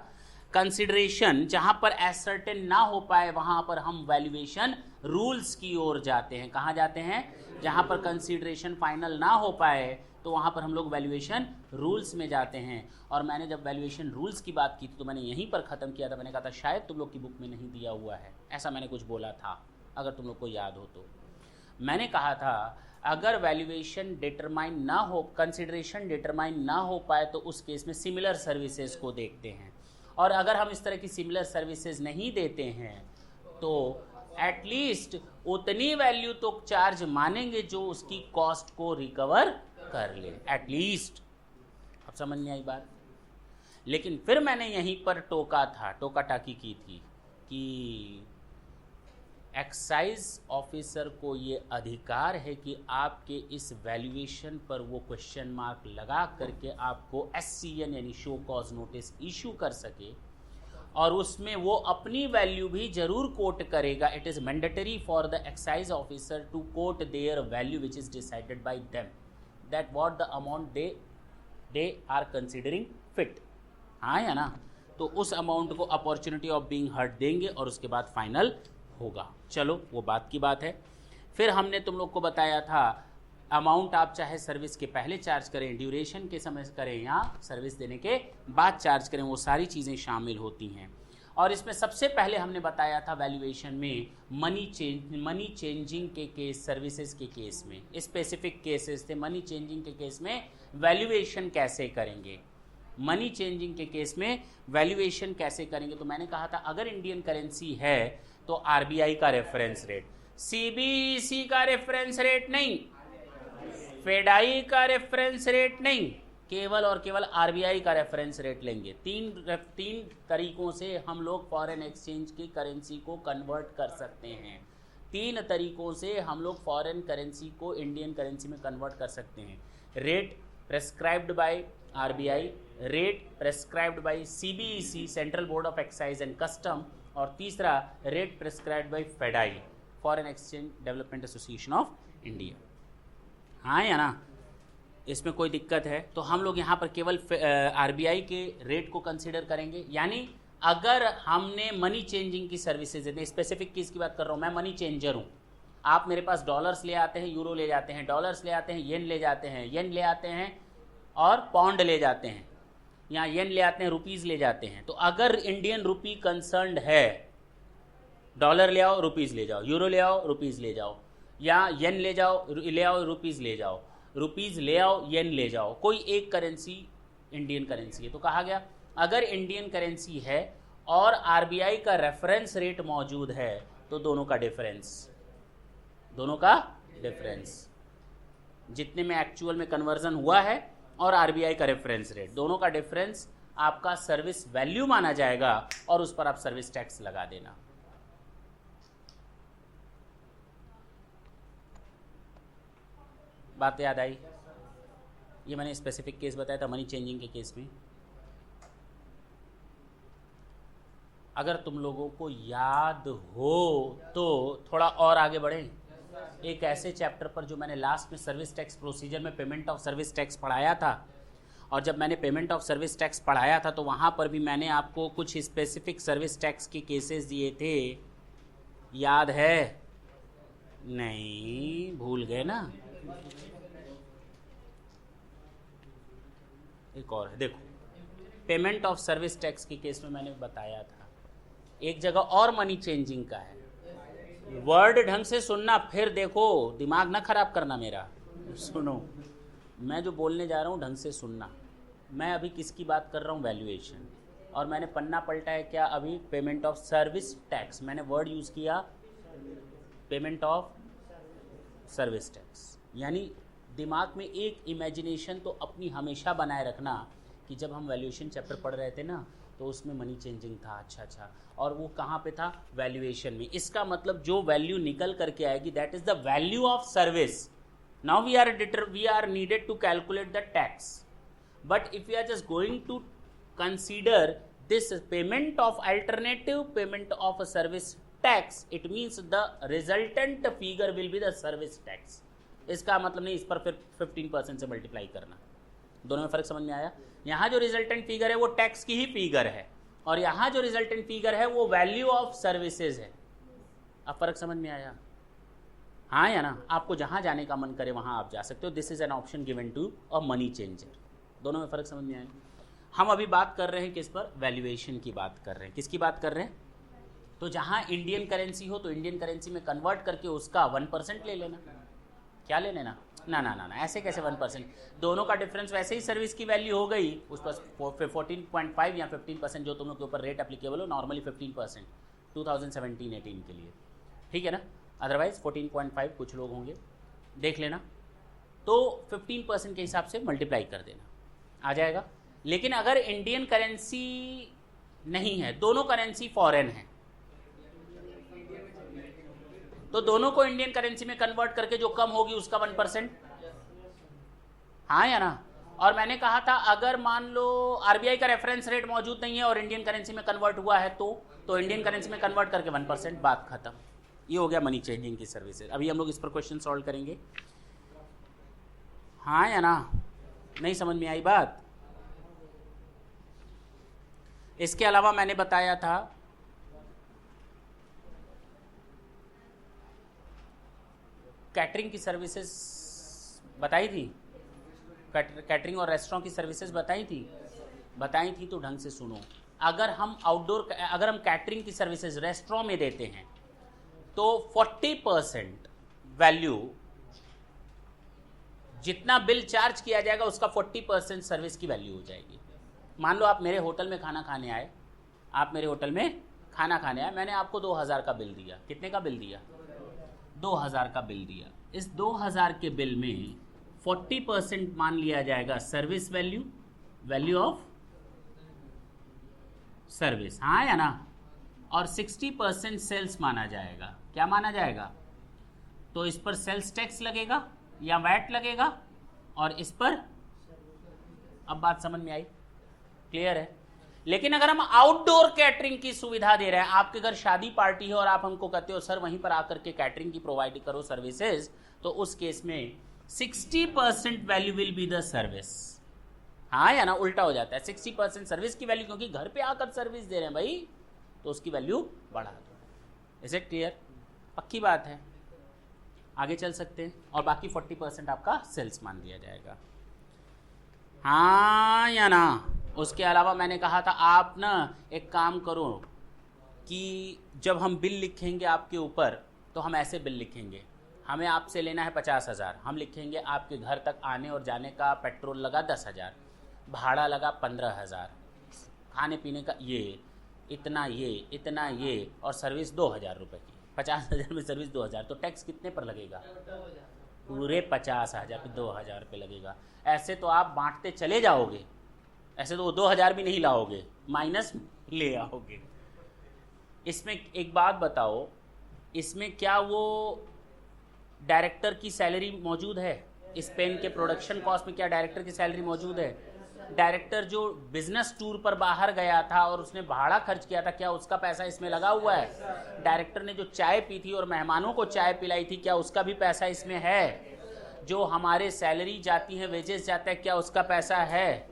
कंसीडरेशन जहां पर एसर्टेन ना हो पाए वहां पर हम वैल्यूएशन रूल्स की ओर जाते हैं. कहां जाते हैं? जहां पर कंसीडरेशन फाइनल ना हो पाए तो वहाँ पर हम लोग वैल्यूएशन रूल्स में जाते हैं। और मैंने जब वैल्यूएशन रूल्स की बात की थी तो मैंने यहीं पर ख़त्म किया था। मैंने कहा था शायद तुम लोग की बुक में नहीं दिया हुआ है, ऐसा मैंने कुछ बोला था, अगर तुम लोग को याद हो तो। मैंने कहा था अगर वैल्यूएशन डिटरमाइन ना हो, कंसिडरेशन डिटरमाइन ना हो पाए तो उस केस में सिमिलर सर्विसेज को देखते हैं। और अगर हम इस तरह की सिमिलर सर्विसेज नहीं देते हैं तो एटलीस्ट उतनी वैल्यू तो चार्ज मानेंगे जो उसकी कॉस्ट को रिकवर कर ले, एटलीस्ट। अब समझ में आई बात। लेकिन फिर मैंने यहीं पर टोका टाकी की थी कि एक्साइज ऑफिसर को ये अधिकार है कि आपके इस वैल्यूएशन पर वो क्वेश्चन मार्क लगा करके आपको SCN यानी शो कॉज नोटिस इशू कर सके, और उसमें वो अपनी वैल्यू भी जरूर कोट करेगा। It is mandatory for the excise officer to quote their value which is decided by them, that what the amount they are considering fit. हाँ या ना? तो उस अमाउंट को अपॉर्चुनिटी ऑफ बीइंग हर्ड देंगे और उसके बाद फाइनल होगा। चलो वो बात की बात है। फिर हमने तुम लोग को बताया था अमाउंट आप चाहे सर्विस के पहले चार्ज करें, ड्यूरेशन के समय करें या सर्विस देने के बाद चार्ज करें, वो सारी चीज़ें शामिल होती हैं। और इसमें सबसे पहले हमने बताया था वैल्यूएशन में मनी चेंजिंग के केस, सर्विसेज के केस में स्पेसिफिक केसेस थे। मनी चेंजिंग के केस में वैल्यूएशन कैसे करेंगे, मनी चेंजिंग के केस में वैल्यूएशन कैसे करेंगे। तो मैंने कहा था अगर इंडियन करेंसी है तो RBI का रेफरेंस रेट, CBEC का रेफरेंस रेट नहीं, फेडाई का रेफरेंस रेट नहीं, केवल और केवल RBI का रेफरेंस रेट लेंगे। तीन तरीकों से हम लोग फॉरेन एक्सचेंज की करेंसी को कन्वर्ट कर सकते हैं। 3 तरीकों से हम लोग फॉरेन करेंसी को इंडियन करेंसी में कन्वर्ट कर सकते हैं। Rate prescribed by RBI, rate prescribed by CBEC central board of excise and custom, और तीसरा rate prescribed by FEDAI foreign exchange development association of India. हाँ या ना? इसमें कोई दिक्कत है तो हम लोग यहाँ पर केवल RBI के रेट को कंसीडर करेंगे। यानी अगर हमने मनी चेंजिंग की सर्विसेज देते हैं, स्पेसिफिक किस की बात कर रहा हूँ मैं, मनी चेंजर हूँ, आप मेरे पास डॉलर्स ले आते हैं, यूरो ले जाते हैं, डॉलर्स ले आते हैं, येन ले जाते हैं, येन ले आते हैं और पाउंड ले जाते हैं, यहाँ येन ले आते हैं, रुपीज़ ले जाते हैं। तो अगर इंडियन रुपी कंसर्न्ड है, डॉलर ले आओ रुपीज़ ले जाओ, यूरो ले आओ रुपीज़ ले जाओ, या येन ले आओ रुपीज़ ले जाओ, रुपीज़ ले आओ येन ले जाओ, कोई एक करेंसी इंडियन करेंसी है। तो कहा गया अगर इंडियन करेंसी है और RBI का रेफरेंस रेट मौजूद है तो दोनों का डिफरेंस जितने में एक्चुअल में कन्वर्जन हुआ है और RBI का रेफरेंस रेट, दोनों का डिफरेंस आपका सर्विस वैल्यू माना जाएगा और उस पर आप सर्विस टैक्स लगा देना। बात याद आई? ये मैंने स्पेसिफिक केस बताया था मनी चेंजिंग के केस में। अगर तुम लोगों को याद हो तो थोड़ा और आगे बढ़ें। एक ऐसे चैप्टर पर जो मैंने लास्ट में सर्विस टैक्स प्रोसीजर में पेमेंट ऑफ सर्विस टैक्स पढ़ाया था, और जब मैंने पेमेंट ऑफ सर्विस टैक्स पढ़ाया था तो वहाँ पर भी मैंने आपको कुछ स्पेसिफिक सर्विस टैक्स के केसेस दिए थे, याद है? नहीं, भूल गए ना? एक और है, देखो पेमेंट ऑफ सर्विस टैक्स के केस में मैंने बताया था, एक जगह और मनी चेंजिंग का है। वर्ड ढंग से सुनना, फिर देखो दिमाग ना खराब करना मेरा। सुनो, मैं जो बोलने जा रहा हूँ ढंग से सुनना। मैं अभी किसकी बात कर रहा हूँ? वैल्यूएशन। और मैंने पन्ना पलटा है क्या अभी? Payment of service tax. मैंने वर्ड यूज़ किया पेमेंट ऑफ सर्विस टैक्स। यानी दिमाग में एक इमेजिनेशन तो अपनी हमेशा बनाए रखना कि जब हम वैल्यूएशन चैप्टर पढ़ रहे थे ना तो उसमें मनी चेंजिंग था। अच्छा, और वो कहाँ पे था? वैल्यूएशन में। इसका मतलब जो वैल्यू निकल करके आएगी that is the value of service. Now we are needed to calculate the tax, but if we are just going to consider this payment of alternative payment of service tax, it means the resultant figure will be the service tax. इसका मतलब नहीं इस पर फिर 15% से multiply करना। दोनों में फ़र्क समझ में आया? यहाँ जो रिजल्टेंट फिगर है वो टैक्स की ही फिगर है, और यहाँ जो रिजल्टेंट फिगर है वो वैल्यू ऑफ सर्विसेज है। अब फ़र्क समझ में आया? हाँ या ना, आपको जहाँ जाने का मन करे वहाँ आप जा सकते हो। This is an option given to a money changer. दोनों में फ़र्क समझ में आया? हम अभी बात कर रहे हैं किस पर? वैल्यूएशन की बात कर रहे हैं। किसकी बात कर रहे हैं? तो जहाँ इंडियन करेंसी हो तो इंडियन करेंसी में कन्वर्ट करके उसका 1% ले लेना। क्या ले लेना? ना ना ना ना, ऐसे कैसे 1%? दोनों का डिफरेंस वैसे ही सर्विस की वैल्यू हो गई, उस पर 14.5 या 15% जो तुम लोग के ऊपर रेट एप्लीकेबल हो, नॉर्मली 15% 2017-18 के लिए, ठीक है ना? अदरवाइज 14.5 कुछ लोग होंगे, देख लेना। तो 15% के हिसाब से मल्टीप्लाई कर देना, आ जाएगा। लेकिन अगर इंडियन करेंसी नहीं है, दोनों करेंसी फॉरेन है, तो दोनों को इंडियन करेंसी में कन्वर्ट करके जो कम होगी उसका 1%, हाँ या ना? और मैंने कहा था अगर मान लो आरबीआई का रेफरेंस रेट मौजूद नहीं है और इंडियन करेंसी में कन्वर्ट हुआ है तो इंडियन करेंसी में कन्वर्ट करके 1%, बात खत्म। ये हो गया मनी चेंजिंग की सर्विसेज। अभी हम लोग इस पर क्वेश्चन सॉल्व करेंगे, हाँ या ना? नहीं समझ में आई बात? इसके अलावा मैंने बताया था कैटरिंग की सर्विसेज बताई थी, कैटरिंग और रेस्टोरेंट की सर्विसेज बताई थी तो ढंग से सुनो। अगर हम कैटरिंग की सर्विसेज रेस्टोरेंट में देते हैं तो 40% वैल्यू, जितना बिल चार्ज किया जाएगा उसका 40% सर्विस की वैल्यू हो जाएगी। मान लो आप मेरे होटल में खाना खाने आए, मैंने आपको 2000 का बिल दिया। कितने का बिल दिया? 2000 का बिल दिया। इस 2000 के बिल में 40% मान लिया जाएगा सर्विस वैल्यू ऑफ सर्विस, हाँ या ना? और 60% सेल्स माना जाएगा। क्या माना जाएगा? तो इस पर सेल्स टैक्स लगेगा या वैट लगेगा, और इस पर, अब बात समझ में आई? क्लियर है? लेकिन अगर हम आउटडोर कैटरिंग की सुविधा दे रहे हैं, आपके घर शादी पार्टी है और आप हमको कहते हो सर वहीं पर आकर के कैटरिंग की प्रोवाइड करो सर्विसेज, तो उस केस में 60% value will be the service, हाँ या ना? उल्टा हो जाता है, 60% सर्विस की वैल्यू, क्योंकि घर पे आकर सर्विस दे रहे हैं भाई, तो उसकी वैल्यू बढ़ा दो। Is it clear? पक्की बात है, आगे चल सकते हैं। और बाकी 40% आपका सेल्स मान दिया जाएगा, हाँ या ना? उसके अलावा मैंने कहा था आप ना एक काम करो कि जब हम बिल लिखेंगे आपके ऊपर, तो हम ऐसे बिल लिखेंगे, हमें आपसे लेना है 50,000, हम लिखेंगे आपके घर तक आने और जाने का पेट्रोल लगा 10,000, भाड़ा लगा 15,000, खाने पीने का इतना ये और सर्विस 2,000 रुपये की। 50,000 में सर्विस 2,000, तो टैक्स कितने पर लगेगा? पूरे 50,000 पे 2,000 रुपये लगेगा। ऐसे तो आप बांटते चले जाओगे, ऐसे तो वो 2,000 भी नहीं लाओगे, माइनस ले आओगे। इसमें एक बात बताओ, इसमें क्या वो डायरेक्टर की सैलरी मौजूद है? इस पेन के प्रोडक्शन कॉस्ट में क्या डायरेक्टर की सैलरी मौजूद है? डायरेक्टर जो बिजनेस टूर पर बाहर गया था और उसने भाड़ा खर्च किया था, क्या उसका पैसा इसमें लगा हुआ है? डायरेक्टर ने जो चाय पी थी और मेहमानों को चाय पिलाई थी, क्या उसका भी पैसा इसमें है? जो हमारे सैलरी जाती है, वेजेस जाता है, क्या उसका पैसा है?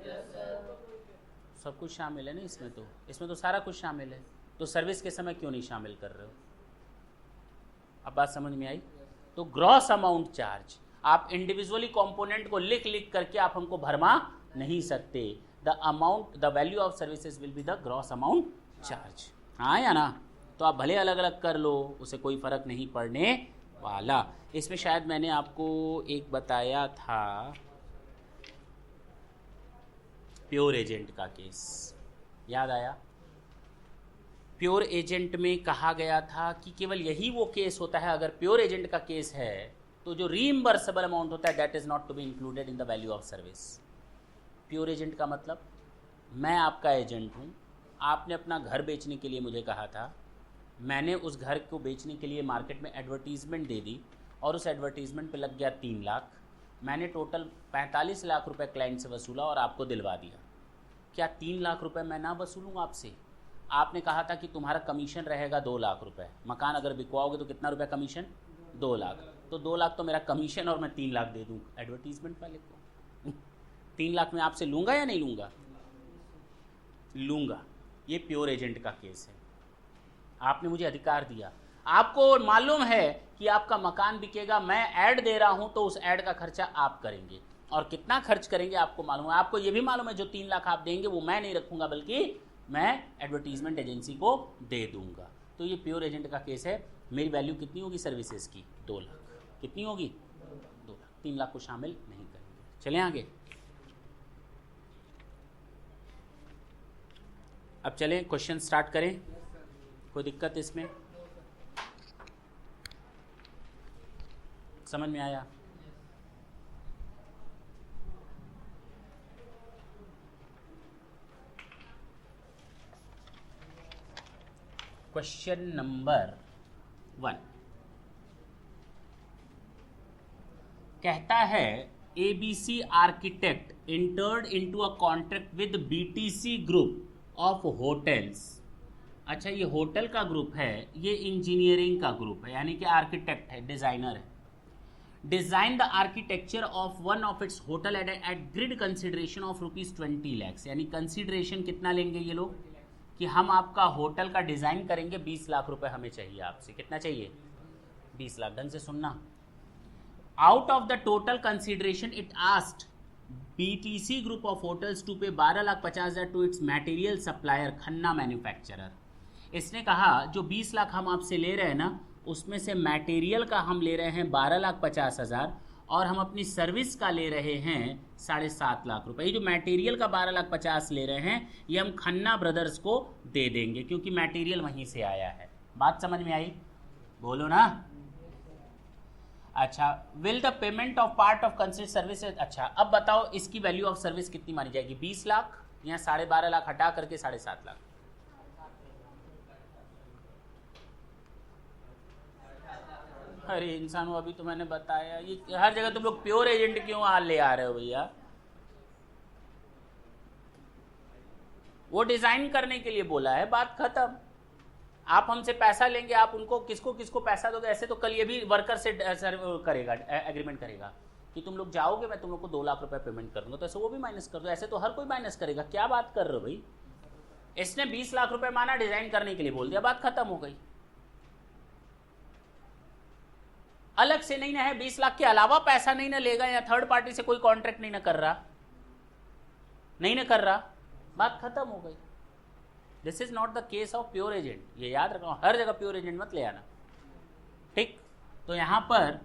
सब कुछ शामिल है ना इसमें तो सारा कुछ शामिल है। तो सर्विस के समय क्यों नहीं शामिल कर रहे हो? अब बात समझ में आई? तो ग्रॉस अमाउंट चार्ज, आप इंडिविजुअली कंपोनेंट को लिख करके आप हमको भरमा नहीं सकते। The value of services will be the gross amount charge, हाँ या ना? तो आप भले अलग अलग कर लो, उसे कोई फर्क नहीं पड़ने वाला। इसमें शायद मैंने आपको एक बताया था प्योर एजेंट का केस, याद आया? प्योर एजेंट में कहा गया था कि केवल यही वो केस होता है, अगर प्योर एजेंट का केस है तो जो रीइंबर्सेबल अमाउंट होता है that is not to be included in the value of service. Pure agent का मतलब, मैं आपका एजेंट हूँ, आपने अपना घर बेचने के लिए मुझे कहा था, मैंने उस घर को बेचने के लिए मार्केट में एडवर्टीज़मेंट दे दी और उस एडवर्टीज़मेंट पे लग गया 3 लाख, मैंने टोटल 45 लाख रुपए क्लाइंट से वसूला और आपको दिलवा दिया। क्या 3 लाख रुपए मैं ना वसूलूँ आपसे? आपने कहा था कि तुम्हारा कमीशन रहेगा 2 लाख रुपए, मकान अगर बिकवाओगे तो कितना रुपया कमीशन? 2 लाख। तो 2 लाख तो मेरा कमीशन और मैं 3 लाख दे दूँ एडवर्टीज़मेंट वाले को। 3 लाख में आपसे लूँगा या नहीं लूँगा? लूँगा। ये प्योर एजेंट का केस है। आपने मुझे अधिकार दिया, आपको मालूम है कि आपका मकान बिकेगा, मैं ऐड दे रहा हूं तो उस ऐड का खर्चा आप करेंगे, और कितना खर्च करेंगे आपको मालूम है। आपको ये भी मालूम है जो 3 लाख आप देंगे वो मैं नहीं रखूंगा, बल्कि मैं एडवर्टीजमेंट एजेंसी को दे दूंगा। तो ये प्योर एजेंट का केस है। मेरी वैल्यू कितनी होगी सर्विसेज की? 2 लाख। कितनी होगी? 2 लाख। 3 लाख को शामिल नहीं करेंगे। चलें आगे। अब चलें क्वेश्चन स्टार्ट करें। कोई दिक्कत इसमें? समझ में आया? क्वेश्चन नंबर 1 कहता है ABC architect entered into a contract with BTC group of hotels. अच्छा, ये होटल का ग्रुप है, ये इंजीनियरिंग का ग्रुप है, यानी कि आर्किटेक्ट है, डिजाइनर है। Design the architecture of one of its hotel eight grid consideration of ₹20 lakhs। यानी कंसिडरेशन कितना लेंगे ये लोग कि हम आपका होटल का डिजाइन करेंगे, 20 लाख रुपए हमें चाहिए आपसे। कितना चाहिए? 20 लाख। ढंग से सुनना। Out of the total consideration it asked BTC group of hotels to pay 12,50,000 to its material supplier Khanna manufacturer. इसने कहा जो 20 लाख हम आपसे ले रहे हैं ना, उसमें से मटेरियल का हम ले रहे हैं 12,50,000 और हम अपनी सर्विस का ले रहे हैं 7.5 लाख रुपए। ये जो मटेरियल का 12,50,000 ले रहे हैं ये हम खन्ना ब्रदर्स को दे देंगे, क्योंकि मटेरियल वहीं से आया है। बात समझ में आई? बोलो ना। अच्छा, will the payment of part of considered services. अच्छा, अब बताओ इसकी वैल्यू ऑफ सर्विस कितनी मानी जाएगी? 20 लाख या 12.5 लाख हटा करके 7.5 लाख? अरे इंसान, वो अभी तो मैंने बताया, ये हर जगह तुम लोग प्योर एजेंट क्यों ले आ रहे हो भैया? वो डिजाइन करने के लिए बोला है, बात खत्म। आप हमसे पैसा लेंगे, आप उनको किसको किसको पैसा दोगे? ऐसे तो कल ये भी वर्कर से करेगा, एग्रीमेंट करेगा कि तुम लोग जाओगे, मैं तुम लोग को 2 लाख रुपए पेमेंट कर दूंगा, तो ऐसे वो भी माइनस कर दो। ऐसे तो हर कोई माइनस करेगा। क्या बात कर रहे हो भाई? इसने 20 लाख रुपए माना, डिजाइन करने के लिए बोल दिया, बात खत्म हो गई। अलग से नहीं ना है, 20 लाख के अलावा पैसा नहीं ना लेगा, या थर्ड पार्टी से कोई कॉन्ट्रैक्ट नहीं ना कर रहा, नहीं ना कर रहा, बात खत्म हो गई। This is not the case of pure agent, ये याद रखो। हर जगह प्योर एजेंट मत ले आना, ठीक? तो यहां पर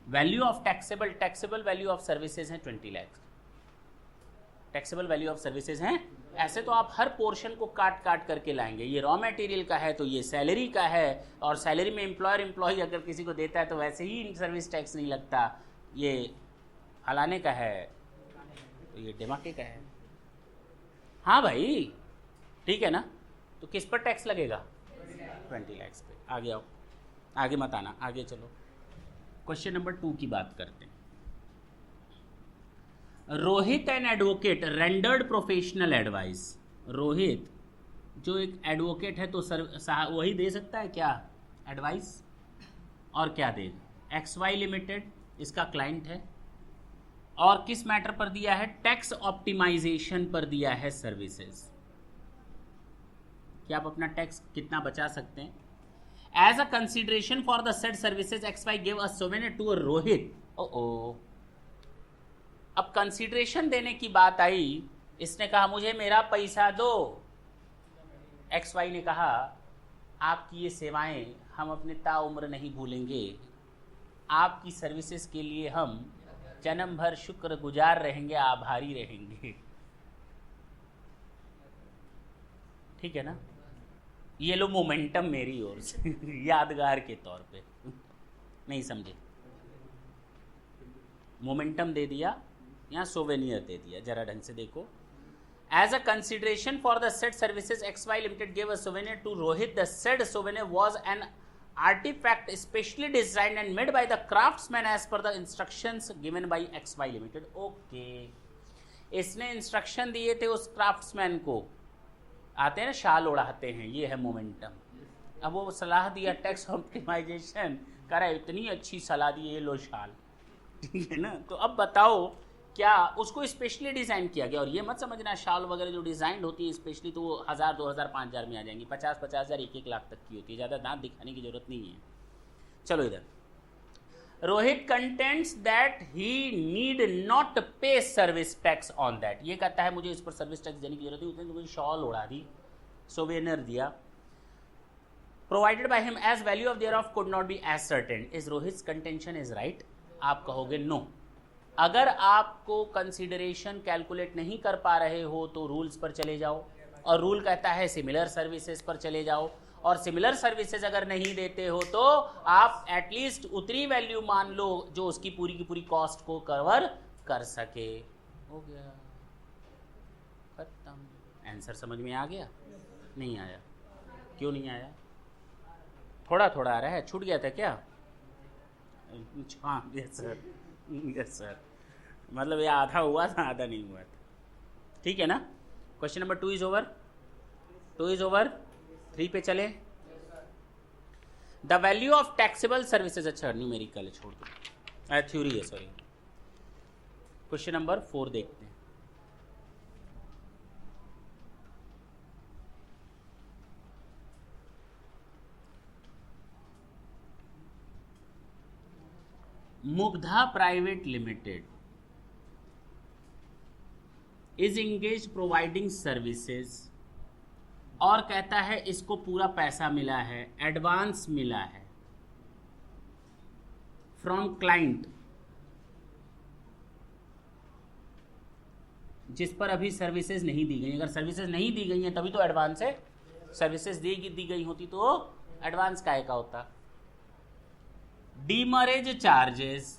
value of taxable value of services है 20 lakh. Taxable value of services हैं। ऐसे तो आप हर पोर्शन को काट काट करके लाएंगे। ये रॉ मटेरियल का है तो ये सैलरी का है, और सैलरी में एम्प्लॉय अगर किसी को देता है तो वैसे ही सर्विस टैक्स नहीं लगता। ये फलाने का है तो ये डिमाके का है। हाँ भाई, ठीक है ना? तो किस पर टैक्स लगेगा? 20 लाख पे। आगे आओ, आगे मत आना, आगे चलो। क्वेश्चन नंबर 2 की बात करते हैं। Rohit an advocate rendered professional advice. Rohit जो एक एडवोकेट है तो वही दे सकता है क्या एडवाइस? और क्या दे? XY लिमिटेड इसका क्लाइंट है, और किस मैटर पर दिया है? टैक्स ऑप्टिमाइजेशन पर दिया है सर्विसेज, कि आप अपना टैक्स कितना बचा सकते हैं। As a consideration for the said services XY give a souvenir to Rohit. ओ अब कंसिडरेशन देने की बात आई, इसने कहा मुझे मेरा पैसा दो। XY ने कहा आपकी ये सेवाएं हम अपने ताउम्र नहीं भूलेंगे, आपकी सर्विसेज के लिए हम जन्म भर शुक्रगुजार रहेंगे, आभारी रहेंगे। ठीक है ना? ये लो मोमेंटम मेरी ओर से यादगार के तौर पे। नहीं समझे? मोमेंटम दे दिया या सोवेनियर दे दिया, जरा ढंग से देखो। As a consideration for the said services XY limited give a souvenir to Rohit. The said souvenir was an artifact specially designed and made by the craftsman as per the instructions given by XY limited। Okay, इसने instruction दिए थे उस craftsman को, आते हैं ना शाल उड़ाते हैं, ये है मोमेंटम। अब वो सलाह दिया टैक्स ऑप्टिमाइजेशन करा, इतनी अच्छी सलाह दी, ये लो शाल। ठीक है ना? तो अब बताओ क्या उसको स्पेशली डिज़ाइन किया गया। और ये मत समझना शॉल वगैरह जो डिज़ाइन होती है स्पेशली तो वो 1000, 2000, 5000 में आ जाएंगी, 50,000, 1 लाख तक की होती है, ज़्यादा दांत दिखाने की जरूरत नहीं है। चलो इधर, Rohit contents that he need not पे सर्विस टैक्स ऑन दैट। ये कहता है मुझे इस पर सर्विस टैक्स देने की जरूरत है, उसने तो मुझे शॉल उड़ा दी, सोवेनियर दिया। Provided by him as value of thereof could not be as certain. Is Rohit contention is right? आप कहोगे नो। अगर आपको कंसिडरेशन कैलकुलेट नहीं कर पा रहे हो तो रूल्स पर चले जाओ, और रूल कहता है सिमिलर सर्विसेज पर चले जाओ, और सिमिलर सर्विसेज अगर नहीं देते हो तो आप एटलीस्ट उतनी वैल्यू मान लो जो उसकी पूरी की पूरी कॉस्ट को कवर कर सके। हो गया, खत्म। आंसर समझ में आ गया? नहीं आया? क्यों नहीं आया? थोड़ा थोड़ा आ रहा है, छूट गया था क्या? हाँ यस सर, यस सर, मतलब ये आधा हुआ था आधा नहीं हुआ था, ठीक है ना। Question number 2 is over, 2 is over. 3 पे चले। The value of taxable services, अच्छा न्यूमेरिकल है, छोड़ दो, थ्योरी है सॉरी। क्वेश्चन नंबर 4 देखते हैं। Mugdha private limited is engage providing services, और कहता है इसको पूरा पैसा मिला है, एडवांस मिला है फ्रॉम क्लाइंट, जिस पर अभी सर्विसेज नहीं दी गई। अगर सर्विसेज नहीं दी गई हैं तभी तो एडवांस है, सर्विसेज दी गई होती तो एडवांस काहे का होता। डीमरेज चार्जेस,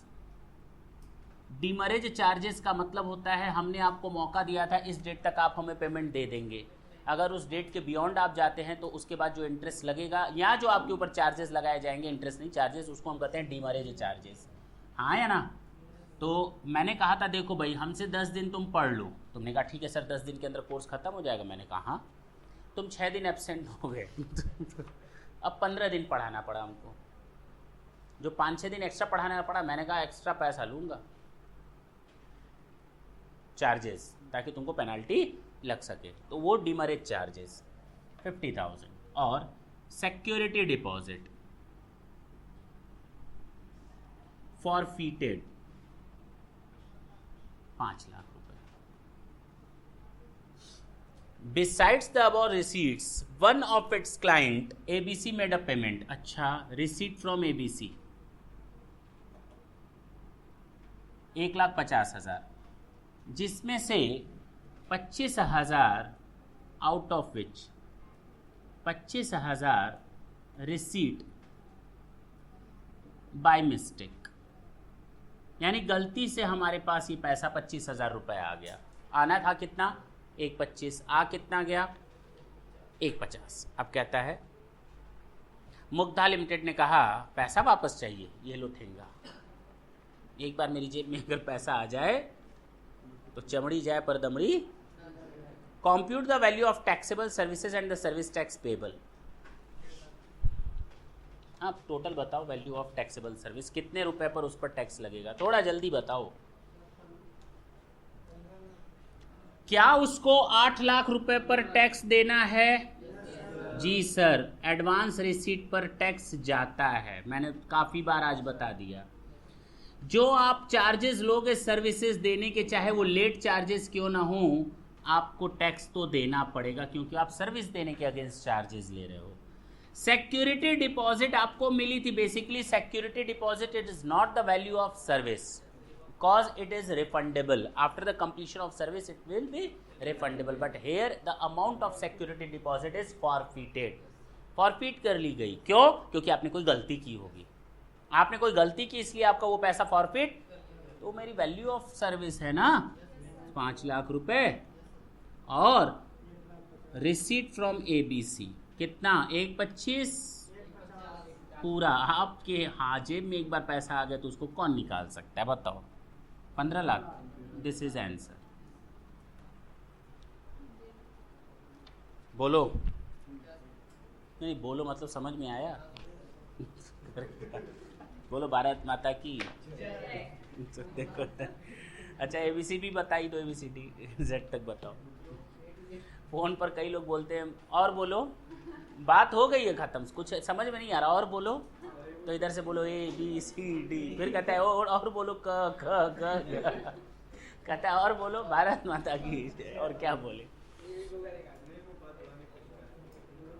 डीमरेज चार्जेस का मतलब होता है हमने आपको मौका दिया था इस डेट तक आप हमें पेमेंट दे देंगे, अगर उस डेट के बियॉन्ड आप जाते हैं तो उसके बाद जो इंटरेस्ट लगेगा या जो आपके ऊपर चार्जेस लगाए जाएंगे, इंटरेस्ट नहीं चार्जेस, उसको हम कहते हैं डीमरेज चार्जेस। हाँ या ना? तो मैंने कहा था देखो भाई हमसे 10 दिन तुम पढ़ लो, तुमने कहा ठीक है सर 10 दिन के अंदर कोर्स खत्म हो जाएगा। मैंने कहा हाँ। तुम 6 दिन एब्सेंट हो गए अब 15 दिन पढ़ाना पड़ा हमको, जो 5-6 दिन एक्स्ट्रा पढ़ाना पड़ा। मैंने कहा एक्स्ट्रा पैसा लूँगा, चार्जेस, ताकि तुमको पेनल्टी लग सके, तो वो डीमरेज चार्जेस 50,000। और सिक्योरिटी डिपॉजिट फॉरफीटेड 5 लाख रुपए। Besides the above receipts one of its client ABC made a payment. अच्छा, रिसीट फ्रॉम एबीसी 1,50,000, जिसमें से 25,000 out of which 25,000 receipt by mistake, यानी गलती से हमारे पास ये पैसा 25,000 रुपये आ गया। आना था कितना? 1,25, आ कितना गया? 1,50। अब कहता है मुग्धा लिमिटेड ने कहा पैसा वापस चाहिए, ये लो ठेंगा। एक बार मेरी जेब में अगर पैसा आ जाए तो चमड़ी जाए पर दमड़ी। Compute the value of taxable services and the service tax payable. आप टोटल बताओ वैल्यू ऑफ टैक्सेबल सर्विस, कितने रुपए पर उस पर टैक्स लगेगा, थोड़ा जल्दी बताओ। क्या उसको 8 लाख रुपए पर टैक्स देना है? जी सर, एडवांस रिसीट पर टैक्स जाता है, मैंने काफी बार आज बता दिया। जो आप चार्जेस लोगे सर्विसेज देने के, चाहे वो लेट चार्जेस क्यों ना हो, आपको टैक्स तो देना पड़ेगा क्योंकि आप सर्विस देने के अगेंस्ट चार्जेस ले रहे हो। सिक्योरिटी डिपॉजिट आपको मिली थी, basically security deposit it is not the value of service cause it is refundable after the completion of service, it will be refundable, but here the amount of security deposit is forfeited, forfeit कर ली गई। क्यों? क्योंकि आपने कोई गलती की होगी, आपने कोई गलती की इसलिए आपका वो पैसा फॉरफिट। तो मेरी वैल्यू ऑफ सर्विस है ना 5 लाख रुपए, और रिसीट फ्रॉम एबीसी कितना? 1,25 पूरा। आपके हाँ जेब में एक बार पैसा आ गया तो उसको कौन निकाल सकता है बताओ? 15 लाख। This is answer. बोलो, नहीं बोलो मतलब समझ में आया? बोलो भारत माता की। देखो अच्छा ABCD बताई दो, ABCD Z तक बताओ। फोन पर कई लोग बोलते हैं और बोलो, बात हो गई है खत्म, कुछ समझ में नहीं आ रहा, और बोलो। तो इधर से बोलो ABCD, फिर कहता है और बोलो क कहता है और बोलो भारत माता की, और क्या बोले।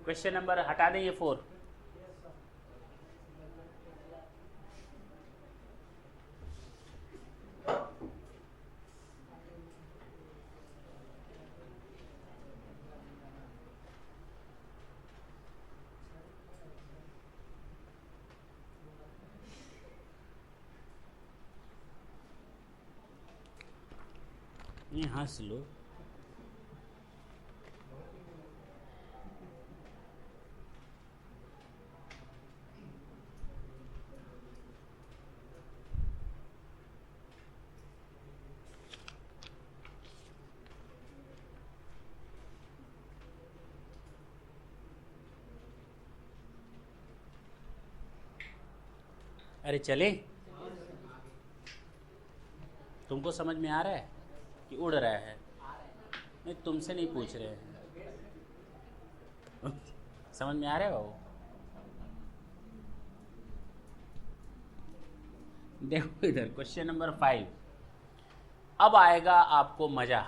क्वेश्चन नंबर हटा दें ये 4। ये हंस लो। अरे चले, तुमको समझ में आ रहा है कि उड़ रहा है? नहीं, तुमसे नहीं पूछ रहे हैं। समझ में आ रहा है बाबू? देखो इधर क्वेश्चन नंबर 5, अब आएगा आपको मजा।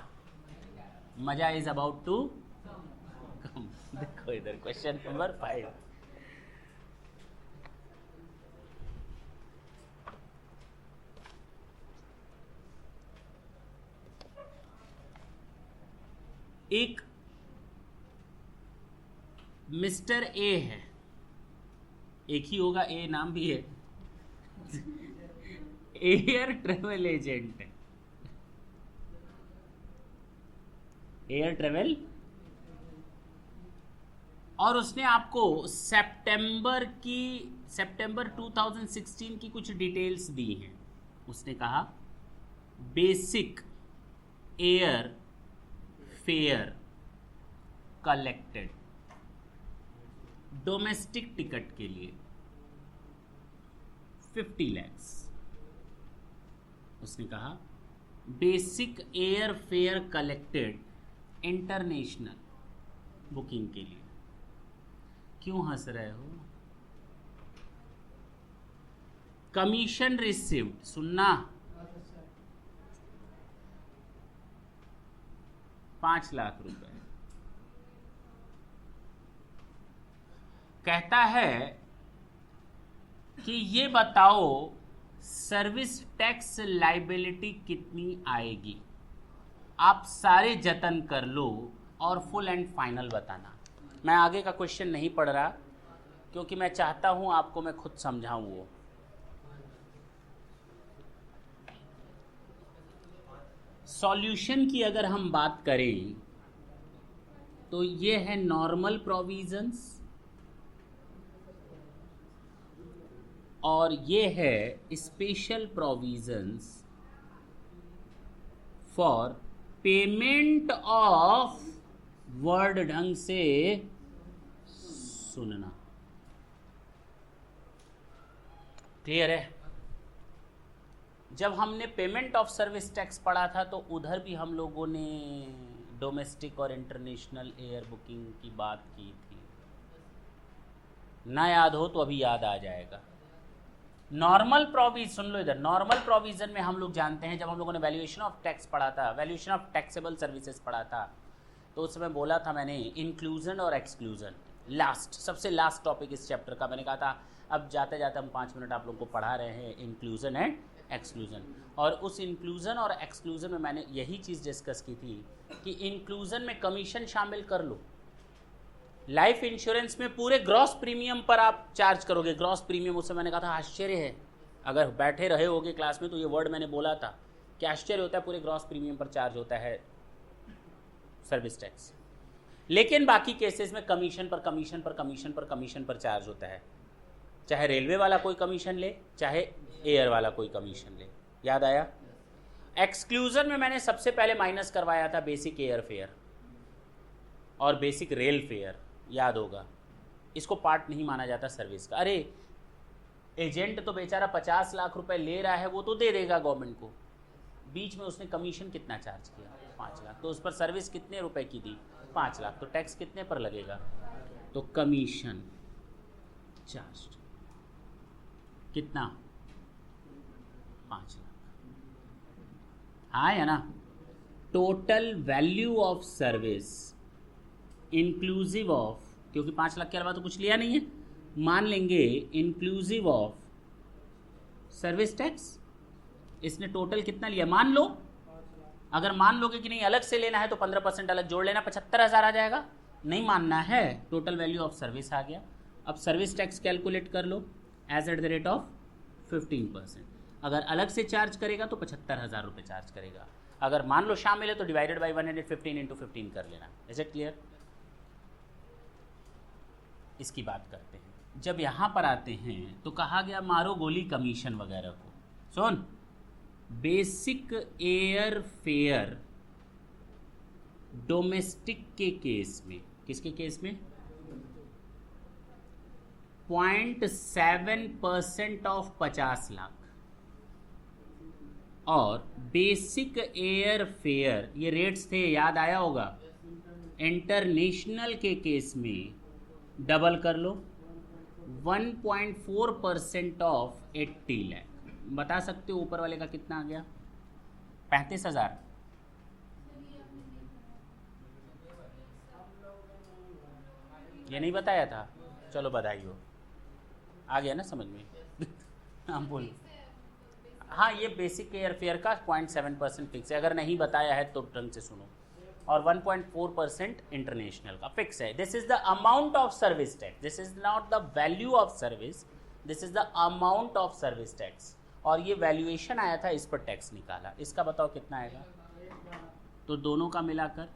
मजा इज अबाउट टू कम। देखो इधर क्वेश्चन नंबर 5, एक मिस्टर ए है, एक ही होगा, ए नाम भी है, एयर ट्रेवल एजेंट है, एयर ट्रेवल, और उसने आपको सितंबर 2016 की कुछ डिटेल्स दी हैं। उसने कहा basic air fare collected domestic ticket के लिए 50 lakhs। उसने कहा basic air fare collected international booking के लिए। क्यों हंस रहे हो? कमीशन रिसीव्ड, सुनना, 5 लाख रुपए। कहता है कि ये बताओ सर्विस टैक्स लाइबिलिटी कितनी आएगी। आप सारे जतन कर लो और फुल एंड फाइनल बताना। मैं आगे का क्वेश्चन नहीं पढ़ रहा क्योंकि मैं चाहता हूं आपको मैं खुद समझाऊं। वो सॉल्यूशन की अगर हम बात करें तो ये है नॉर्मल प्रोविजंस और ये है special provisions for payment of, word ढंग से सुनना, क्लियर है? जब हमने पेमेंट ऑफ सर्विस टैक्स पढ़ा था तो उधर भी हम लोगों ने डोमेस्टिक और इंटरनेशनल एयर बुकिंग की बात की थी। ना याद हो तो अभी याद आ जाएगा। नॉर्मल प्रोविजन, सुन लो इधर, नॉर्मल प्रोविजन में हम लोग जानते हैं, जब हम लोगों ने वैल्यूएशन ऑफ टैक्स पढ़ा था, वैल्यूएशन ऑफ टैक्सेबल सर्विसेज पढ़ा था, तो उस समय बोला था मैंने इंक्लूजन और एक्सक्लूजन। लास्ट, सबसे लास्ट टॉपिक इस चैप्टर का मैंने कहा था अब जाते जाते हम 5 मिनट आप लोगों को पढ़ा रहे हैं इंक्लूजन एंड एक्सक्लूजन। और उस इंक्लूजन और एक्सक्लूजन में मैंने यही चीज़ डिस्कस की थी कि इंक्लूजन में कमीशन शामिल कर लो। लाइफ इंश्योरेंस में पूरे ग्रॉस प्रीमियम पर आप चार्ज करोगे। ग्रॉस प्रीमियम, उससे मैंने कहा था आश्चर्य है, अगर बैठे रहे होगे क्लास में तो ये वर्ड मैंने बोला था कि आश्चर्य होता है, पूरे ग्रॉस प्रीमियम पर चार्ज होता है सर्विस टैक्स। लेकिन बाकी केसेस में कमीशन पर कमीशन पर कमीशन पर कमीशन पर चार्ज होता है, चाहे रेलवे वाला कोई कमीशन ले चाहे एयर वाला कोई कमीशन ले। याद आया? एक्सक्लूजन में मैंने सबसे पहले माइनस करवाया था बेसिक एयर फेयर और बेसिक रेल फेयर, याद होगा। इसको पार्ट नहीं माना जाता सर्विस का। अरे एजेंट तो बेचारा 50 लाख रुपए ले रहा है, वो तो दे देगा गवर्नमेंट को, बीच में उसने कमीशन कितना चार्ज किया, 5 लाख, तो उस पर सर्विस कितने रुपए की दी, 5 लाख, तो टैक्स कितने पर लगेगा, तो कमीशन चार्ज कितना, 5 लाख। हाँ या ना। Total value of service inclusive of, क्योंकि 5 लाख के अलावा तो कुछ लिया नहीं है, मान लेंगे इंक्लूसिव ऑफ सर्विस टैक्स, इसने टोटल कितना लिया मान लो। अगर मान लोगे कि नहीं अलग से लेना है तो 15% अलग जोड़ लेना, 75,000 आ जाएगा। नहीं मानना है, टोटल वैल्यू ऑफ सर्विस आ गया। अब सर्विस टैक्स कैलकुलेट कर लो as at the rate of 15%। अगर अलग से चार्ज करेगा तो 75,000 रुपये चार्ज करेगा। अगर मान लो शामिल है तो डिवाइडेड बाई 115 इंटू 15 कर लेना। Is it clear? इसकी बात करते हैं। जब यहाँ पर आते हैं तो कहा गया मारो गोली कमीशन वगैरह को। सुन, बेसिक एयर फेयर डोमेस्टिक के केस में, किसके केस में, 0.7% ऑफ 50 लाख, और बेसिक एयर फेयर, ये रेट्स थे याद आया होगा, इंटरनेशनल के केस में डबल कर लो 1.4% ऑफ 80 लाख। बता सकते हो ऊपर वाले का कितना आ गया? 35,000। ये नहीं बताया था, चलो बधाई हो, आ गया ना समझ में। हाँ बोल। हाँ, ये बेसिक एयर फेयर का 0.7% फिक्स है, अगर नहीं बताया है तो ढंग से सुनो, और 1.4% इंटरनेशनल का फिक्स है। This is the amount of service tax, this is not the value of service, this is the amount of service tax. और ये वैल्यूएशन आया था, इस पर टैक्स निकाला। इसका बताओ कितना आएगा? तो दोनों का मिलाकर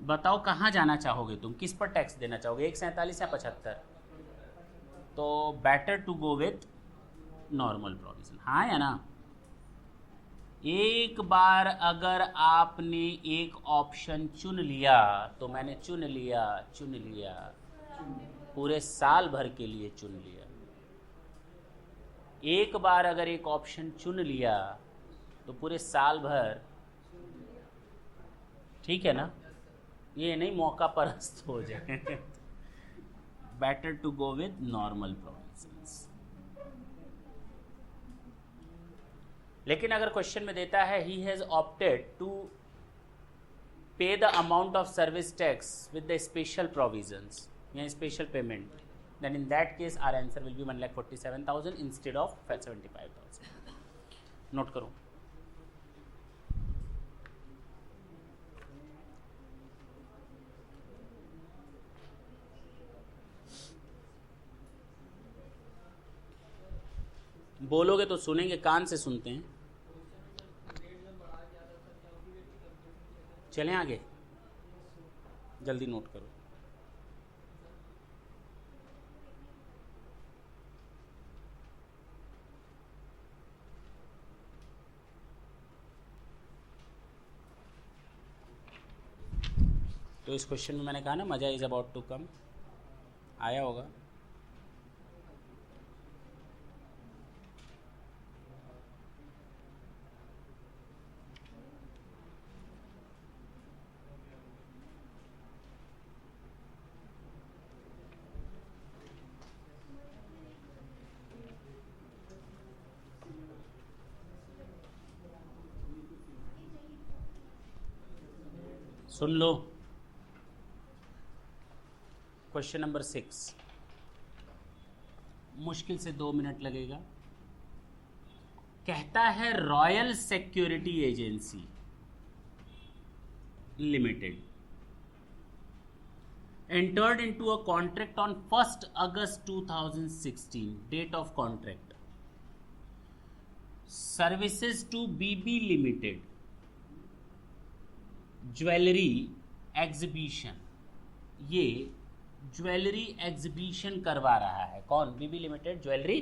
बताओ कहाँ जाना चाहोगे तुम, किस पर टैक्स देना चाहोगे, 147 या 75? तो better to go with normal provision. हाँ या ना। एक बार अगर आपने एक ऑप्शन चुन लिया तो मैंने चुन लिया, पूरे साल भर के लिए चुन लिया। एक बार अगर एक ऑप्शन चुन लिया तो पूरे साल भर, ठीक है ना, ये नहीं मौका परस्त हो जाए। Better to go with normal provisions. लेकिन अगर क्वेश्चन में देता है he has opted to pay the amount of service tax with the special provisions या special payment, then in that case our answer will be 1,47,000 instead of 75,000. Note करो। बोलोगे तो सुनेंगे, कान से सुनते हैं। चलें आगे, जल्दी नोट करो। तो इस क्वेश्चन में मैंने कहा ना मजा इज अबाउट टू कम, आया होगा। सुन लो क्वेश्चन नंबर 6, मुश्किल से 2 मिनट लगेगा। कहता है royal security agency limited entered into a contract on 1st August 2016, date of contract, services to BB Limited, jewellery exhibition. ये ज्वेलरी एग्जीबिशन करवा रहा है कौन? बीबी लिमिटेड ज्वेलरी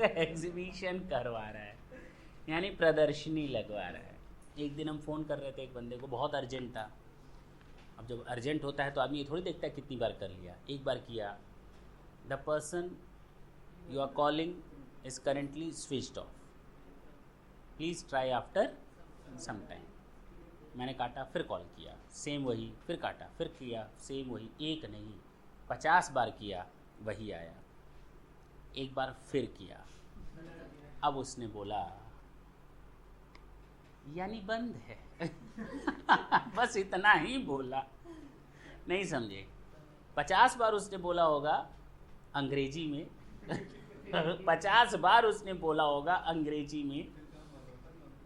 एग्जीबिशन करवा रहा है, यानी प्रदर्शनी लगवा रहा है। एक दिन हम फ़ोन कर रहे थे एक बंदे को, बहुत अर्जेंट था। अब जब अर्जेंट होता है तो आदमी ये थोड़ी देखता है कितनी बार कर लिया, एक बार किया। The person you are calling is currently switched off. Please try after some time. मैंने काटा, फिर कॉल किया, सेम वही, फिर काटा, फिर किया, सेम वही, एक नहीं 50 बार किया, वही आया। एक बार फिर किया, अब उसने बोला यानी बंद है। बस इतना ही बोला, नहीं समझे। 50 बार उसने बोला होगा अंग्रेजी में। 50 बार उसने बोला होगा अंग्रेजी में।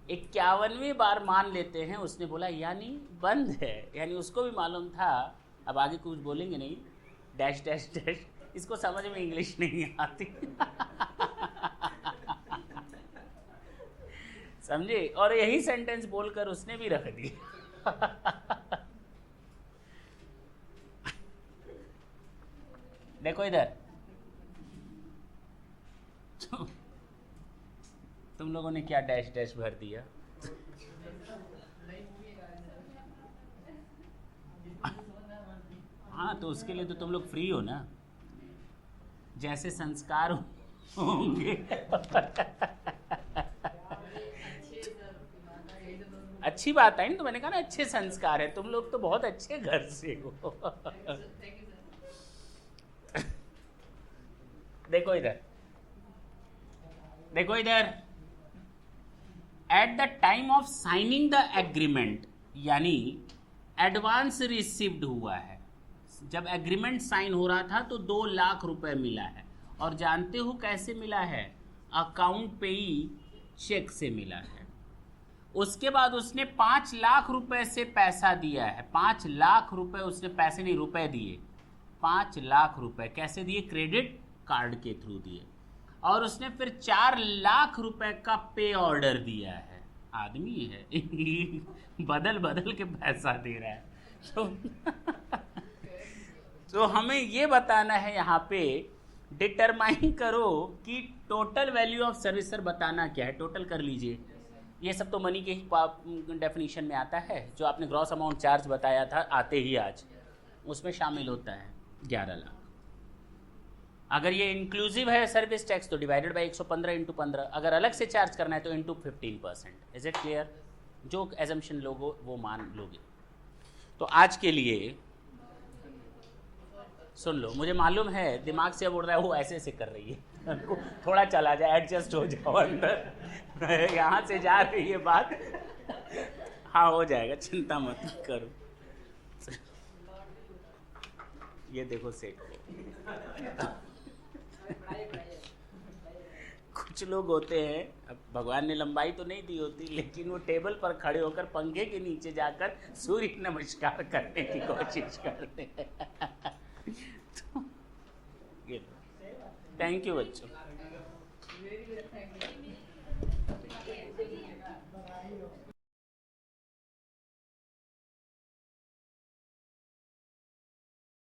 51वें बार मान लेते हैं उसने बोला यानी बंद है, यानी उसको भी मालूम था अब आगे कुछ बोलेंगे नहीं, डैश डैश डैश, इसको समझ में इंग्लिश नहीं आती। समझे? और यही सेंटेंस बोलकर उसने भी रख दिया। देखो इधर, तुम लोगों ने क्या डैश डैश भर दिया। हाँ, तो उसके लिए तो तुम लोग फ्री हो ना, जैसे संस्कार होंगे। अच्छी बात है ना, तो मैंने कहा ना अच्छे संस्कार है, तुम लोग तो बहुत अच्छे घर से हो। देखो इधर, देखो इधर, eight the time of signing the agreement, यानी एडवांस रिसीव्ड हुआ है। जब एग्रीमेंट साइन हो रहा था तो 2 लाख रुपए मिला है, और जानते हो कैसे मिला है? अकाउंट पे ही चेक से मिला है। उसके बाद उसने 5 लाख रुपए से पैसा दिया है। 5 लाख रुपए उसने, पैसे नहीं रुपए दिए। 5 लाख रुपए कैसे दिए? क्रेडिट कार्ड के थ्रू दिए। और उसने फिर 4 लाख रुपए का पे ऑर्डर दिया है। आदमी है, बदल बदल के पैसा दे रहा है। तो हमें ये बताना है यहाँ पे, डिटरमाइन करो कि total value of service. Sir बताना क्या है? टोटल कर लीजिए। ये सब तो मनी के ही डेफिनेशन में आता है। जो आपने ग्रॉस अमाउंट चार्ज बताया था आते ही आज, उसमें शामिल होता है 11 लाख। अगर ये इंक्लूसिव है सर्विस टैक्स तो डिवाइडेड बाई 115 इंटू 15। अगर अलग से चार्ज करना है तो इंटू 15%। Is it clear? जो एजम्पशन लोगो वो मान लोगे। तो आज के लिए सुन लो, मुझे मालूम है दिमाग से बोल रहा है वो ऐसे ऐसे कर रही है, थोड़ा चला जाए, एडजस्ट हो जाओ अंदर। यहाँ से जा रही है बात। हाँ हो जाएगा, चिंता मत करो। ये देखो सेठ को, कुछ लोग होते हैं, अब भगवान ने लंबाई तो नहीं दी होती, लेकिन वो टेबल पर खड़े होकर पंखे के नीचे जाकर सूर्य नमस्कार करने की कोशिश करते हैं। तो थैंक यू बच्चों।